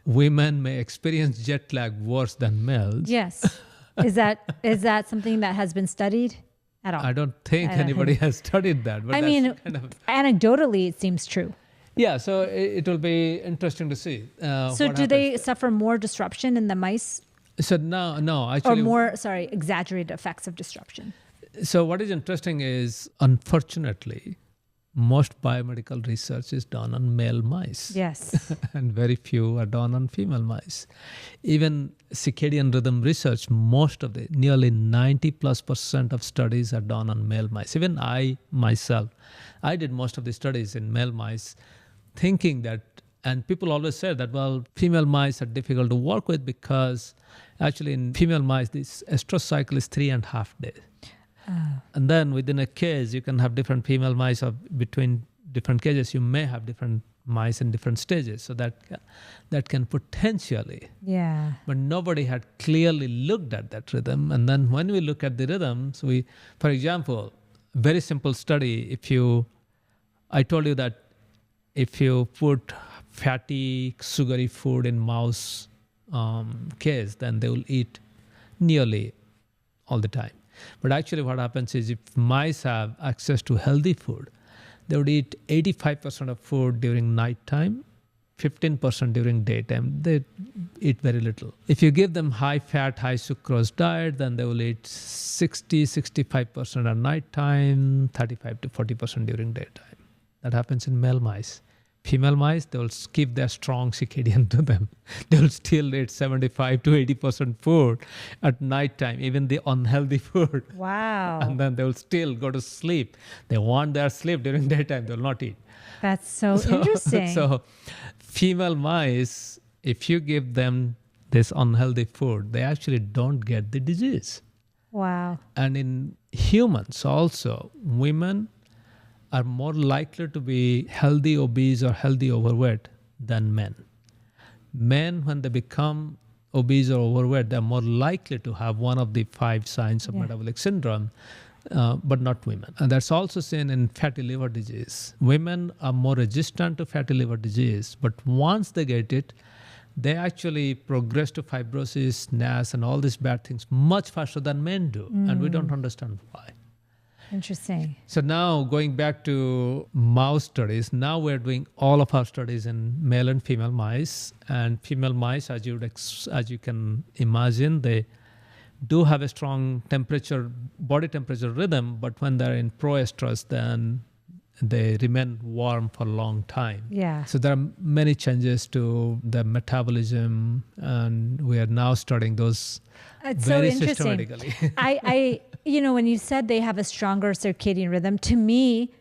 women may experience jet lag worse than males. Yes. Is that something that has been studied at all? I don't think anybody has studied that. But anecdotally, it seems true. Yeah, so it will be interesting to see. So do they suffer more disruption in the mice? So no, actually. Or more, exaggerated effects of disruption. So what is interesting is, unfortunately, most biomedical research is done on male mice. Yes. And very few are done on female mice. Even circadian rhythm research, nearly 90+% of studies are done on male mice. Even I did most of the studies in male mice, thinking that, and people always say that, well, female mice are difficult to work with because actually in female mice, this estrous cycle is 3.5 days. And then within a cage, you can have different female mice, or between different cages, you may have different mice in different stages. So that can potentially. Yeah. But nobody had clearly looked at that rhythm. And then when we look at the rhythms, for example, very simple study, I told you that if you put fatty, sugary food in mouse cage, then they will eat nearly all the time. But actually what happens is if mice have access to healthy food, they would eat 85% of food during nighttime, 15% during daytime. They eat very little. If you give them high fat, high sucrose diet, then they will eat 65% at nighttime, 35 to 40% during daytime. That happens in male mice. Female mice, they will keep their strong circadian rhythm. They will still eat 75 to 80% food at nighttime, even the unhealthy food. Wow. And then they will still go to sleep. They want their sleep during daytime. They will not eat. That's so interesting. So female mice, if you give them this unhealthy food, they actually don't get the disease. Wow. And in humans also, women are more likely to be healthy obese or healthy overweight than men. Men, when they become obese or overweight, they're more likely to have one of the 5 signs of Yeah. metabolic syndrome, but not women. And that's also seen in fatty liver disease. Women are more resistant to fatty liver disease, but once they get it, they actually progress to fibrosis, NAS, and all these bad things much faster than men do. And we don't understand why. Interesting. So now going back to mouse studies, now we're doing all of our studies in male and female mice. And female mice, as you can imagine, they do have a strong body temperature rhythm, but when they're in proestrus, then they remain warm for a long time. Yeah. So there are many changes to the metabolism, and we are now studying those It's very so interesting. systematically. I when you said they have a stronger circadian rhythm, to me,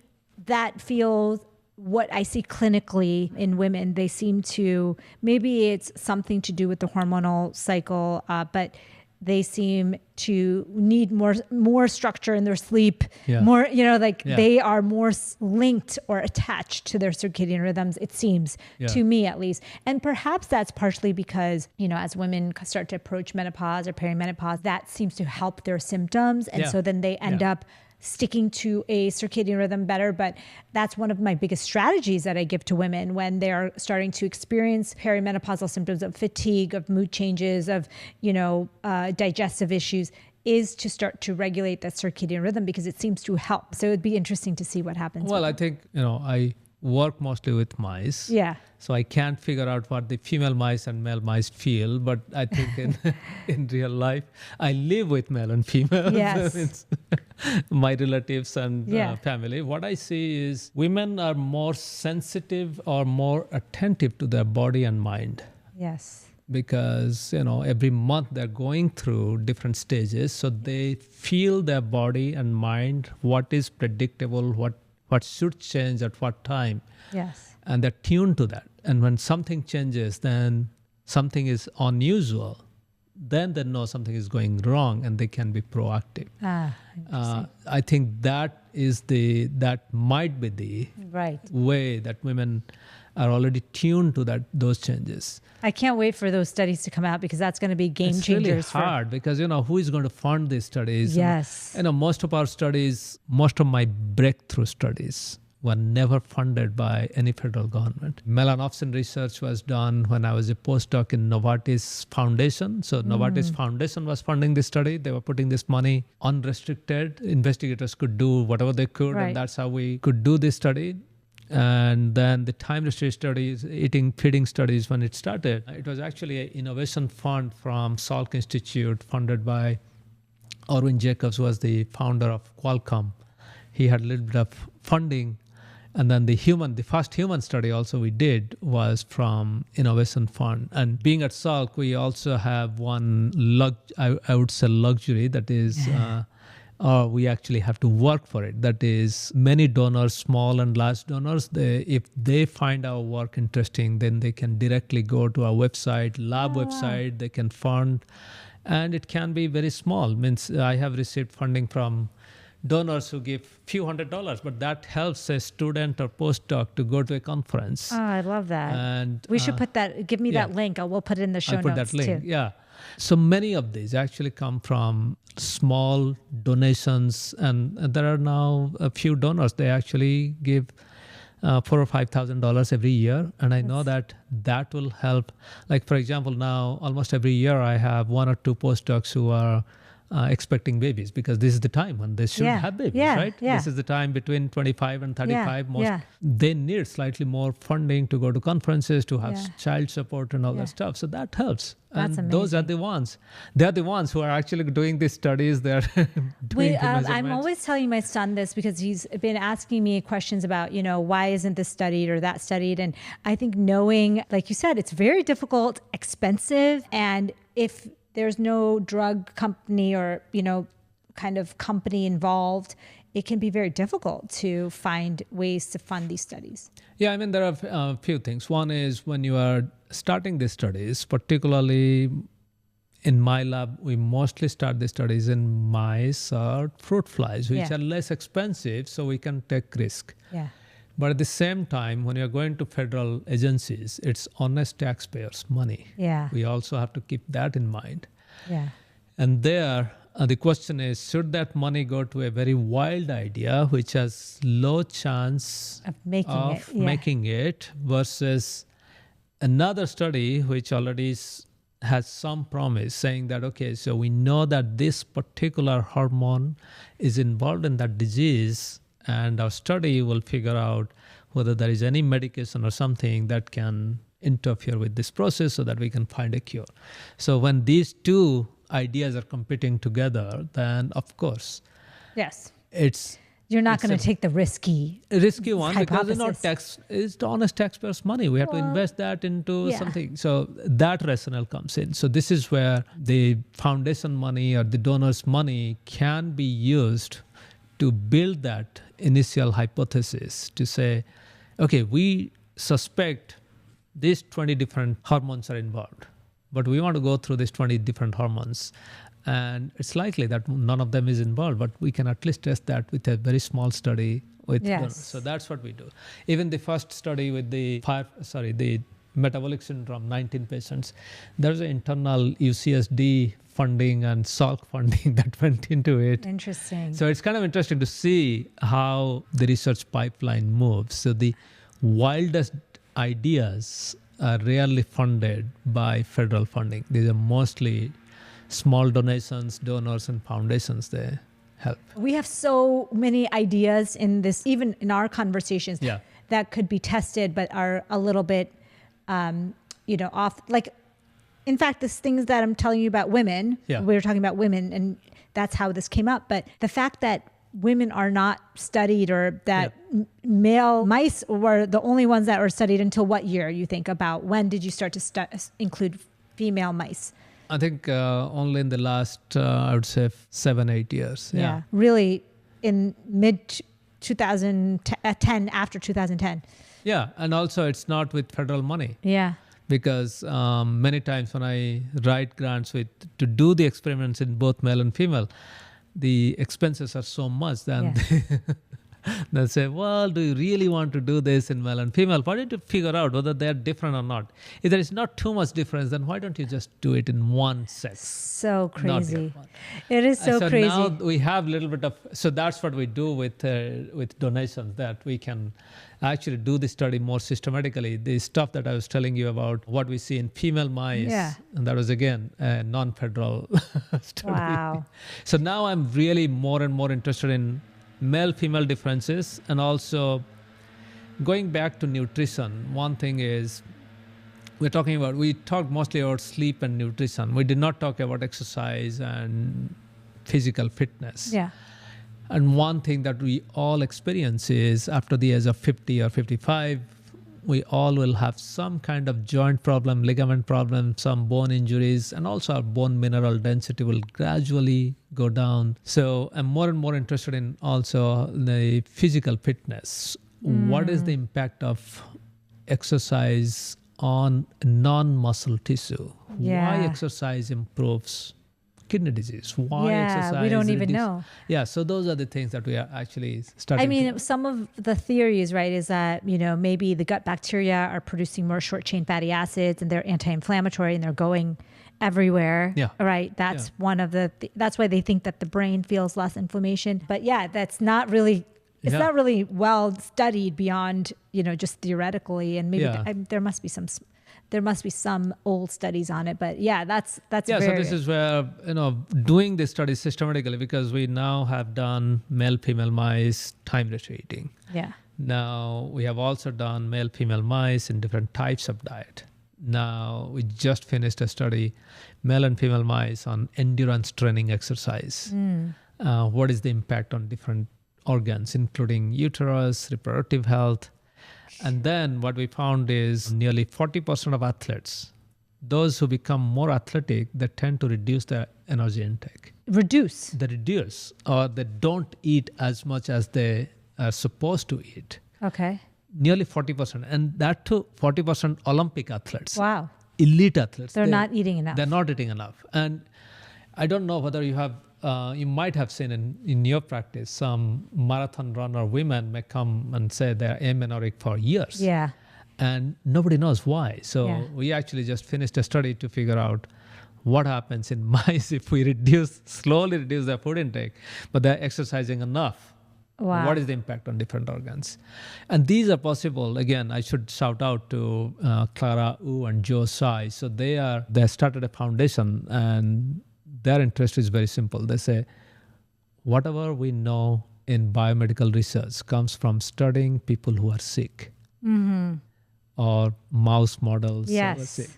that feels what I see clinically in women. They seem to, maybe it's something to do with the hormonal cycle, but they seem to need more structure in their sleep, Yeah. more, Yeah. they are more linked or attached to their circadian rhythms, it seems, to me at least. And perhaps that's partially because, as women start to approach menopause or perimenopause, that seems to help their symptoms. And so then they end up sticking to a circadian rhythm better. But that's one of my biggest strategies that I give to women when they're starting to experience perimenopausal symptoms of fatigue, of mood changes, of, digestive issues, is to start to regulate that circadian rhythm because it seems to help. So it'd be interesting to see what happens. Well, I think, I work mostly with mice. Yeah. So I can't figure out what the female mice and male mice feel, but I think in real life, I live with male and female. Yes. It's my relatives and family. What I see is women are more sensitive or more attentive to their body and mind. Yes. Because, every month they're going through different stages. So they feel their body and mind, what is predictable, what should change at what time. Yes. And they're tuned to that. And when something changes, then something is unusual, then they know something is going wrong and they can be proactive. I think that might be the way that women are already tuned to those changes. I can't wait for those studies to come out because that's going to be game changers. It's really hard because, who is going to fund these studies? Yes. Most of my breakthrough studies were never funded by any federal government. Melanopsin research was done when I was a postdoc in Novartis Foundation. So Novartis Foundation was funding this study. They were putting this money unrestricted. Investigators could do whatever they could, and that's how we could do this study. And then the time restraint studies, feeding studies, when it started, it was actually an innovation fund from Salk Institute funded by Orvin Jacobs, who was the founder of Qualcomm. He had a little bit of funding. And then the first human study also we did was from Innovation Fund. And being at Salk, we also have one, I would say luxury, that is, we actually have to work for it. That is, many donors, small and large donors, if they find our work interesting, then they can directly go to our website, website, they can fund. And it can be very small. Means I have received funding from donors who give few $100s, but that helps a student or postdoc to go to a conference. Oh, I love that. And we should put that, give me that link. We'll put it in the show I'll put notes that link. too. Yeah. So many of these actually come from small donations, and there are now a few donors. They actually give $4,000 or $5,000 every year, and I know that will help. Like for example, now almost every year I have 1 or 2 postdocs who are expecting babies because this is the time when they should have babies, right? Yeah. This is the time between 25 and 35. They need slightly more funding to go to conferences, to have child support and all that stuff. So that helps. That's and amazing. Those are the ones. They're the ones who are actually doing these studies. They're doing the measurements. I'm always telling my son this because he's been asking me questions about, why isn't this studied or that studied? And I think knowing, like you said, it's very difficult, expensive, and if there's no drug company or, kind of company involved, it can be very difficult to find ways to fund these studies. Yeah, there are a few things. One is when you are starting these studies, particularly in my lab, we mostly start the studies in mice or fruit flies, which Yeah. are less expensive, so we can take risk. Yeah. But at the same time, when you're going to federal agencies, it's honest taxpayers' money. Yeah. We also have to keep that in mind. Yeah. And there, the question is, should that money go to a very wild idea, which has low chance Of making it, versus another study which already has some promise saying that, okay, so we know that this particular hormone is involved in that disease, and our study will figure out whether there is any medication or something that can interfere with this process so that we can find a cure. So when these two ideas are competing together, then of course Yes. it's You're not It's going a to take the risky risky one because hypothesis. it's the honest taxpayers' money. We have to Well, invest that into yeah. something. So that rationale comes in. So this is where the foundation money or the donors' money can be used to build that initial hypothesis to say, okay, we suspect these 20 different hormones are involved, but we want to go through these 20 different hormones. And it's likely that none of them is involved, but we can at least test that with a very small study with Yes. donors. So that's what we do. Even the first study with the metabolic syndrome, 19 patients, there's an internal UCSD funding and Salk funding that went into it. Interesting. So it's kind of interesting to see how the research pipeline moves. So the wildest ideas are rarely funded by federal funding. These are mostly small donations, donors, and foundations. They help. We have so many ideas in this, even in our conversations, Yeah. that could be tested, but are a little bit, off. Like, in fact, these things that I'm telling you about women, Yeah. we were talking about women, and that's how this came up. But the fact that women are not studied, or that male mice were the only ones that were studied until what year, you think? About when did you start to include female mice? I think only in the last, I would say, 7-8 years. Yeah. Really in mid 2010, after 2010. Yeah. And also it's not with federal money, Yeah. because many times when I write grants to do the experiments in both male and female, the expenses are so much that they'll say, well, do you really want to do this in male and female? Why don't you figure out whether they're different or not? If there is not too much difference, then why don't you just do it in one sex? So Not the crazy. other one. It is so crazy. Now we have a little bit of, so that's what we do with donations, that we can actually do the study more systematically. The stuff that I was telling you about, what we see in female mice, and that was again a non-federal study. Wow. So now I'm really more and more interested in male-female differences, and also going back to nutrition. One thing is, we talked mostly about sleep and nutrition. We did not talk about exercise and physical fitness. Yeah. And one thing that we all experience is after the age of 50 or 55, we all will have some kind of joint problem, ligament problem, some bone injuries, and also our bone mineral density will gradually go down. So I'm more and more interested in also the physical fitness. What is the impact of exercise on non-muscle tissue? Yeah. Why exercise improves kidney disease? Why exercise? We don't even know. Yeah, so those are the things that we are actually starting. I mean, some of the theories, right, is that, maybe the gut bacteria are producing more short chain fatty acids, and they're anti-inflammatory, and they're going everywhere. Yeah. Right. That's one of that's why they think that the brain feels less inflammation. But yeah, that's not really, it's not really well studied beyond, just theoretically. And maybe there must be some old studies on it, but that's so this is where, doing this study systematically, because we now have done male-female mice time ratio eating. Yeah. Now we have also done male-female mice in different types of diet. Now we just finished a study, male and female mice on endurance training exercise. What is the impact on different organs, including uterus, reproductive health? And then what we found is nearly 40% of athletes, those who become more athletic, they tend to reduce their energy intake. They reduce, or they don't eat as much as they are supposed to eat. Okay. Nearly 40%. And that too, 40% Olympic athletes. Wow. elite athletes. They're not eating enough. They're not eating enough. And I don't know whether you might have seen in your practice, some marathon runner women may come and say they're amenorrheic for years. Yeah. And nobody knows why. So Yeah. we actually just finished a study to figure out what happens in mice if we slowly reduce their food intake, but they're exercising enough. Wow. What is the impact on different organs? And these are possible. Again, I should shout out to Clara Wu and Joe Tsai. So they started a foundation, and their interest is very simple. They say, whatever we know in biomedical research comes from studying people who are sick or mouse models who are Yes. sick.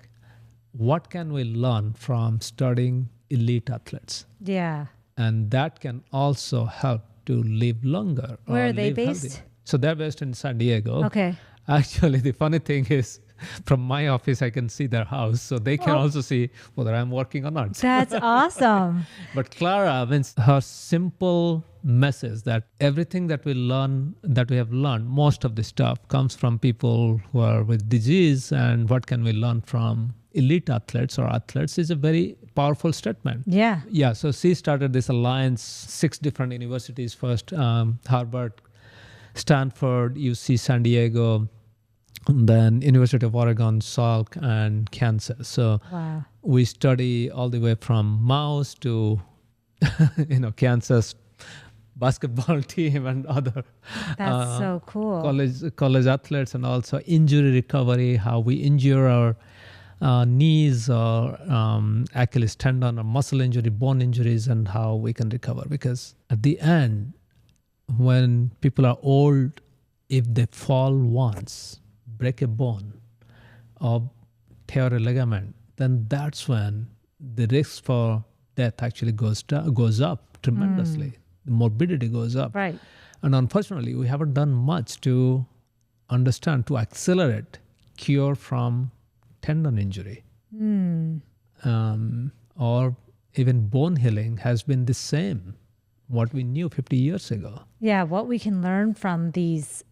What can we learn from studying elite athletes? Yeah. And that can also help to live longer. Where or are they live based? healthier. So they're based in San Diego. Okay. Actually, the funny thing is, from my office, I can see their house. So they can also see whether I'm working or not. That's awesome. But Clara, means her simple message that everything that we have learned, most of the stuff comes from people who are with disease, and what can we learn from elite athletes or athletes is a very powerful statement. Yeah. Yeah, so she started this alliance, 6 different universities first, Harvard, Stanford, UC San Diego, and then University of Oregon, Salk, and Kansas. So Wow. we study all the way from mouse to, Kansas basketball team and other That's so cool. college athletes, and also injury recovery, how we injure our knees or Achilles tendon or muscle injury, bone injuries, and how we can recover. Because at the end, when people are old, if they fall once, break a bone or tear a ligament, then that's when the risk for death actually goes up tremendously. The morbidity goes up. Right. And unfortunately, we haven't done much to accelerate cure from tendon injury. Or even bone healing has been the same, what we knew 50 years ago. Yeah. What we can learn from these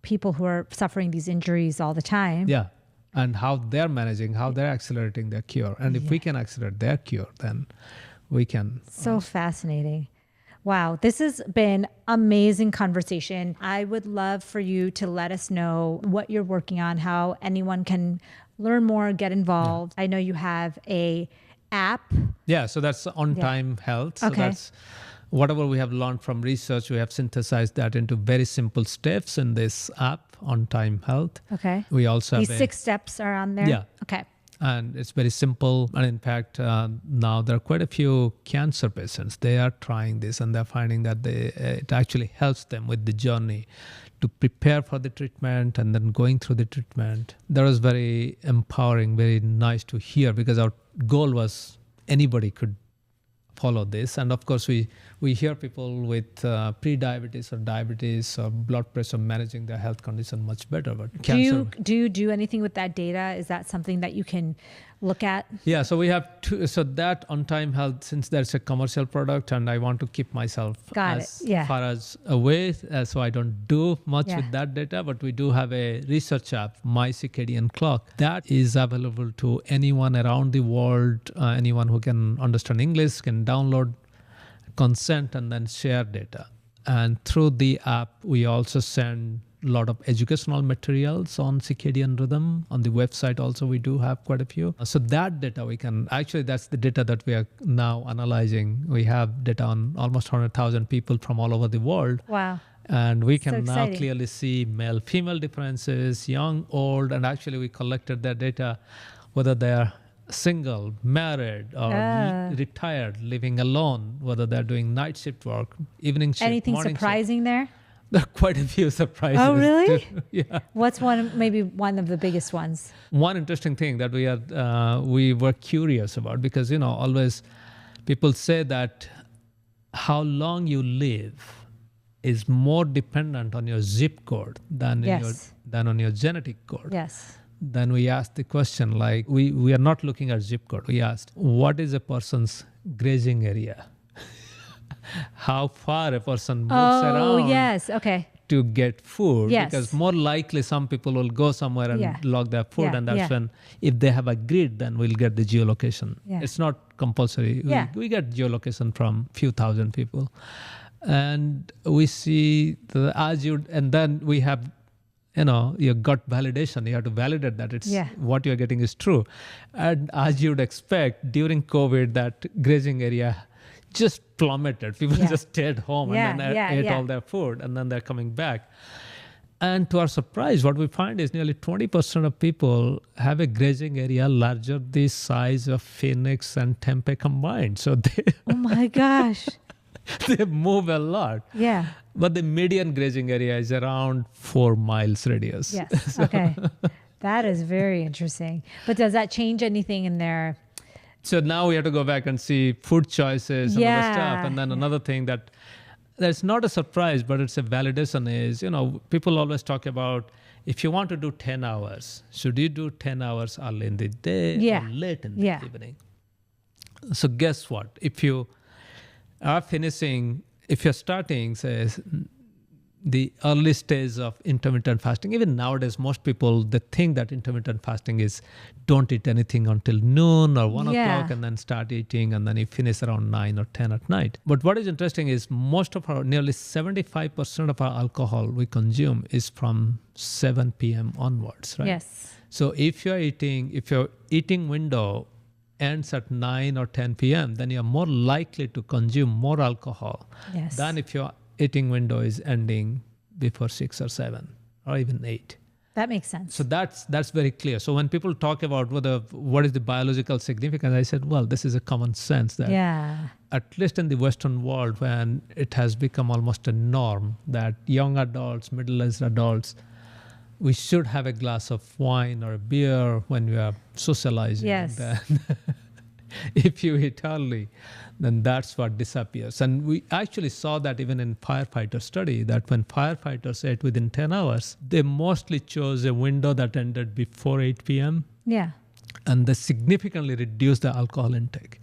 people who are suffering these injuries all the time. Yeah. And how they're managing, how they're accelerating their cure. And if we can accelerate their cure, then we can. So fascinating. Wow, this has been amazing conversation. I would love for you to let us know what you're working on, how anyone can learn more, get involved. I know you have a app. Yeah, so that's On Time Health. So Okay. that's whatever we have learned from research, we have synthesized that into very simple steps in this app, On Time Health. Okay. We also These have 6 steps are on there? Yeah. Okay. And it's very simple. And in fact, now there are quite a few cancer patients. They are trying this, and they're finding that it actually helps them with the journey to prepare for the treatment and then going through the treatment. That was very empowering, very nice to hear, because our goal was anybody could follow this. And of course, we hear people with pre-diabetes or diabetes or blood pressure managing their health condition much better. But cancer. Do you do anything with that data? Is that something that you can look at? Yeah, so we have so that On Time Health, since there's a commercial product and I want to keep myself far as away, so I don't do much with that data, but we do have a research app, My Circadian Clock, that is available to anyone around the world. Anyone who can understand English can download, consent, and then share data. And through the app, we also send a lot of educational materials on circadian rhythm. On the website also, we do have quite a few. So that data that's the data that we are now analyzing. We have data on almost 100,000 people from all over the world. Wow. And we can So now exciting. clearly see male-female differences, young, old, and actually we collected their data, whether they're single, married, or retired, living alone, whether they're doing night shift work, evening shift, Anything morning surprising there? shift. There are quite a few surprises. Oh, really? too. Yeah. What's maybe one of the biggest ones? One interesting thing that we were curious about, because always people say that how long you live is more dependent on your zip code than on your genetic code. Yes. Then we asked the question, like, we are not looking at zip code. We asked, what is a person's grazing area? How far a person moves around yes. Okay. to get food, Yes. because more likely some people will go somewhere and Yeah. log their food, Yeah, and that's yeah. when, if they have agreed, then we'll get the geolocation. Yeah. It's not compulsory. Yeah. We get geolocation from few thousand people, and we see and then we have, your gut validation. You have to validate that it's Yeah. what you're getting is true. And as you'd expect, during COVID, that grazing area just plummeted. People Yeah. just stayed home Yeah, and then yeah, ate yeah. all their food, and then they're coming back. And to our surprise, what we find is nearly 20% of people have a grazing area larger the size of Phoenix and Tempe combined. So Oh my gosh. they move a lot. Yeah. But the median grazing area is around 4 miles radius. Yes. Okay. That is very interesting. But does that change anything in their... So now we have to go back and see food choices and other stuff. Yeah. And then another thing that's not a surprise, but it's a validation is, people always talk about, if you want to do 10 hours, should you do 10 hours early in the day Yeah. or late in the Yeah. evening? So guess what? If you're starting, say, the early stage of intermittent fasting, even nowadays, most people, they think that intermittent fasting is don't eat anything until noon or 1 Yeah. o'clock and then start eating, and then you finish around 9 or 10 at night. But what is interesting is nearly 75% of our alcohol we consume is from 7 p.m. onwards, right? Yes. So if your eating window ends at 9 or 10 p.m., then you're more likely to consume more alcohol Yes. than if your eating window is ending before 6 or 7 or even 8. That makes sense. So that's very clear. So when people talk about what is the biological significance, I said, well, this is a common sense that Yeah. at least in the Western world, when it has become almost a norm that young adults, middle-aged adults, we should have a glass of wine or a beer when we are socializing. Yes. Then if you eat early, then that's what disappears. And we actually saw that even in firefighter study, that when firefighters ate within 10 hours, they mostly chose a window that ended before 8 p.m. Yeah. and they significantly reduced the alcohol intake.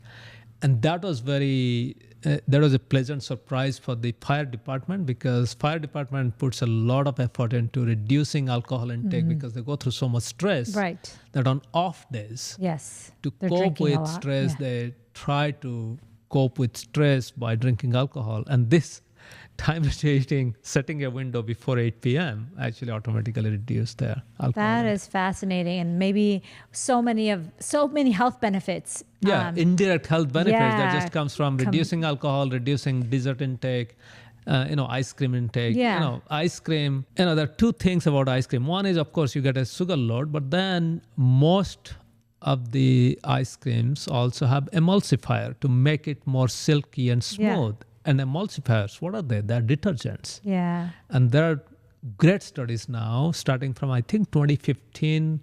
And that was that was a pleasant surprise for the fire department, because fire department puts a lot of effort into reducing alcohol intake because they go through so much stress Right. that on off days, Yes. to They're cope drinking a with lot. stress, Yeah. they try to cope with stress by drinking alcohol. And this time eating, setting a window before 8 p.m. actually automatically reduce their alcohol. That is fascinating, and maybe so many health benefits. Indirect health benefits that yeah, just comes from reducing alcohol, reducing dessert intake, ice cream intake. Yeah. Ice cream, there are two things about ice cream. One is, of course, you get a sugar load, but then most of the ice creams also have emulsifier to make it more silky and smooth. And emulsifiers, what are they? They're detergents. Yeah. And there are great studies now, starting from, I think, 2015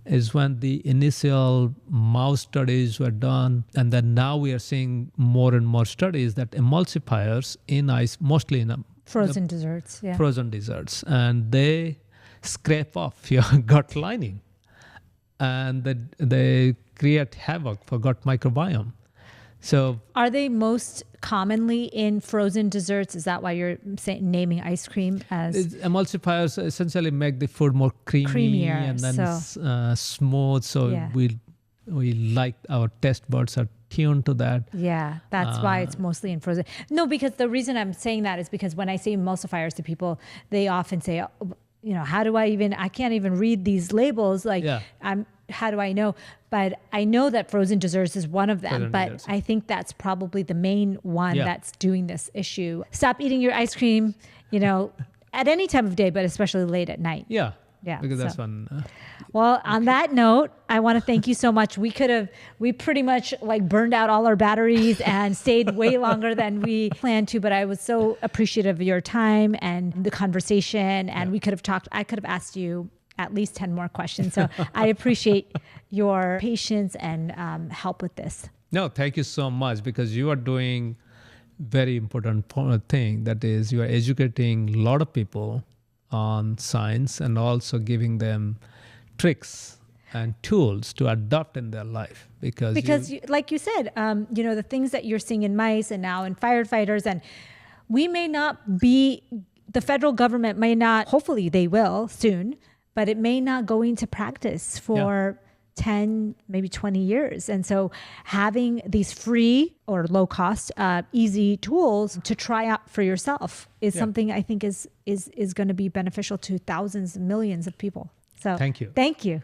is when the initial mouse studies were done. And then now we are seeing more and more studies that emulsifiers in ice, mostly in Frozen desserts. Yeah. frozen desserts, and they scrape off your gut lining. And they create havoc for gut microbiome. So Are they most commonly in frozen desserts? Is that why you're naming ice cream as... emulsifiers essentially make the food more creamy Creamier, and then smooth. So Yeah. we like, our taste buds are tuned to that. Yeah, that's why it's mostly in frozen. No, because the reason I'm saying that is because when I say emulsifiers to people, they often say, how do I can't even read these labels. Like, Yeah. how do I know? But I know that frozen desserts is one of them. Frozen But desserts. I think that's probably the main one Yeah. that's doing this issue. Stop eating your ice cream, at any time of day, but especially late at night. Yeah. Yeah, Because that's so- one. Well, on that note, I want to thank you so much. We pretty much burned out all our batteries and stayed way longer than we planned to, but I was so appreciative of your time and the conversation. And I could have asked you at least 10 more questions. So I appreciate your patience and help with this. No, thank you so much, because you are doing very important thing. That is, you are educating a lot of people on science and also giving them tricks and tools to adopt in their life. Because like you said, the things that you're seeing in mice and now in firefighters, and we may not be The federal government may not, hopefully they will soon, but it may not go into practice for 10, maybe 20 years. And so having these free or low cost, easy tools to try out for yourself is something I think is going to be beneficial to thousands, millions of people. So Thank you. Thank you.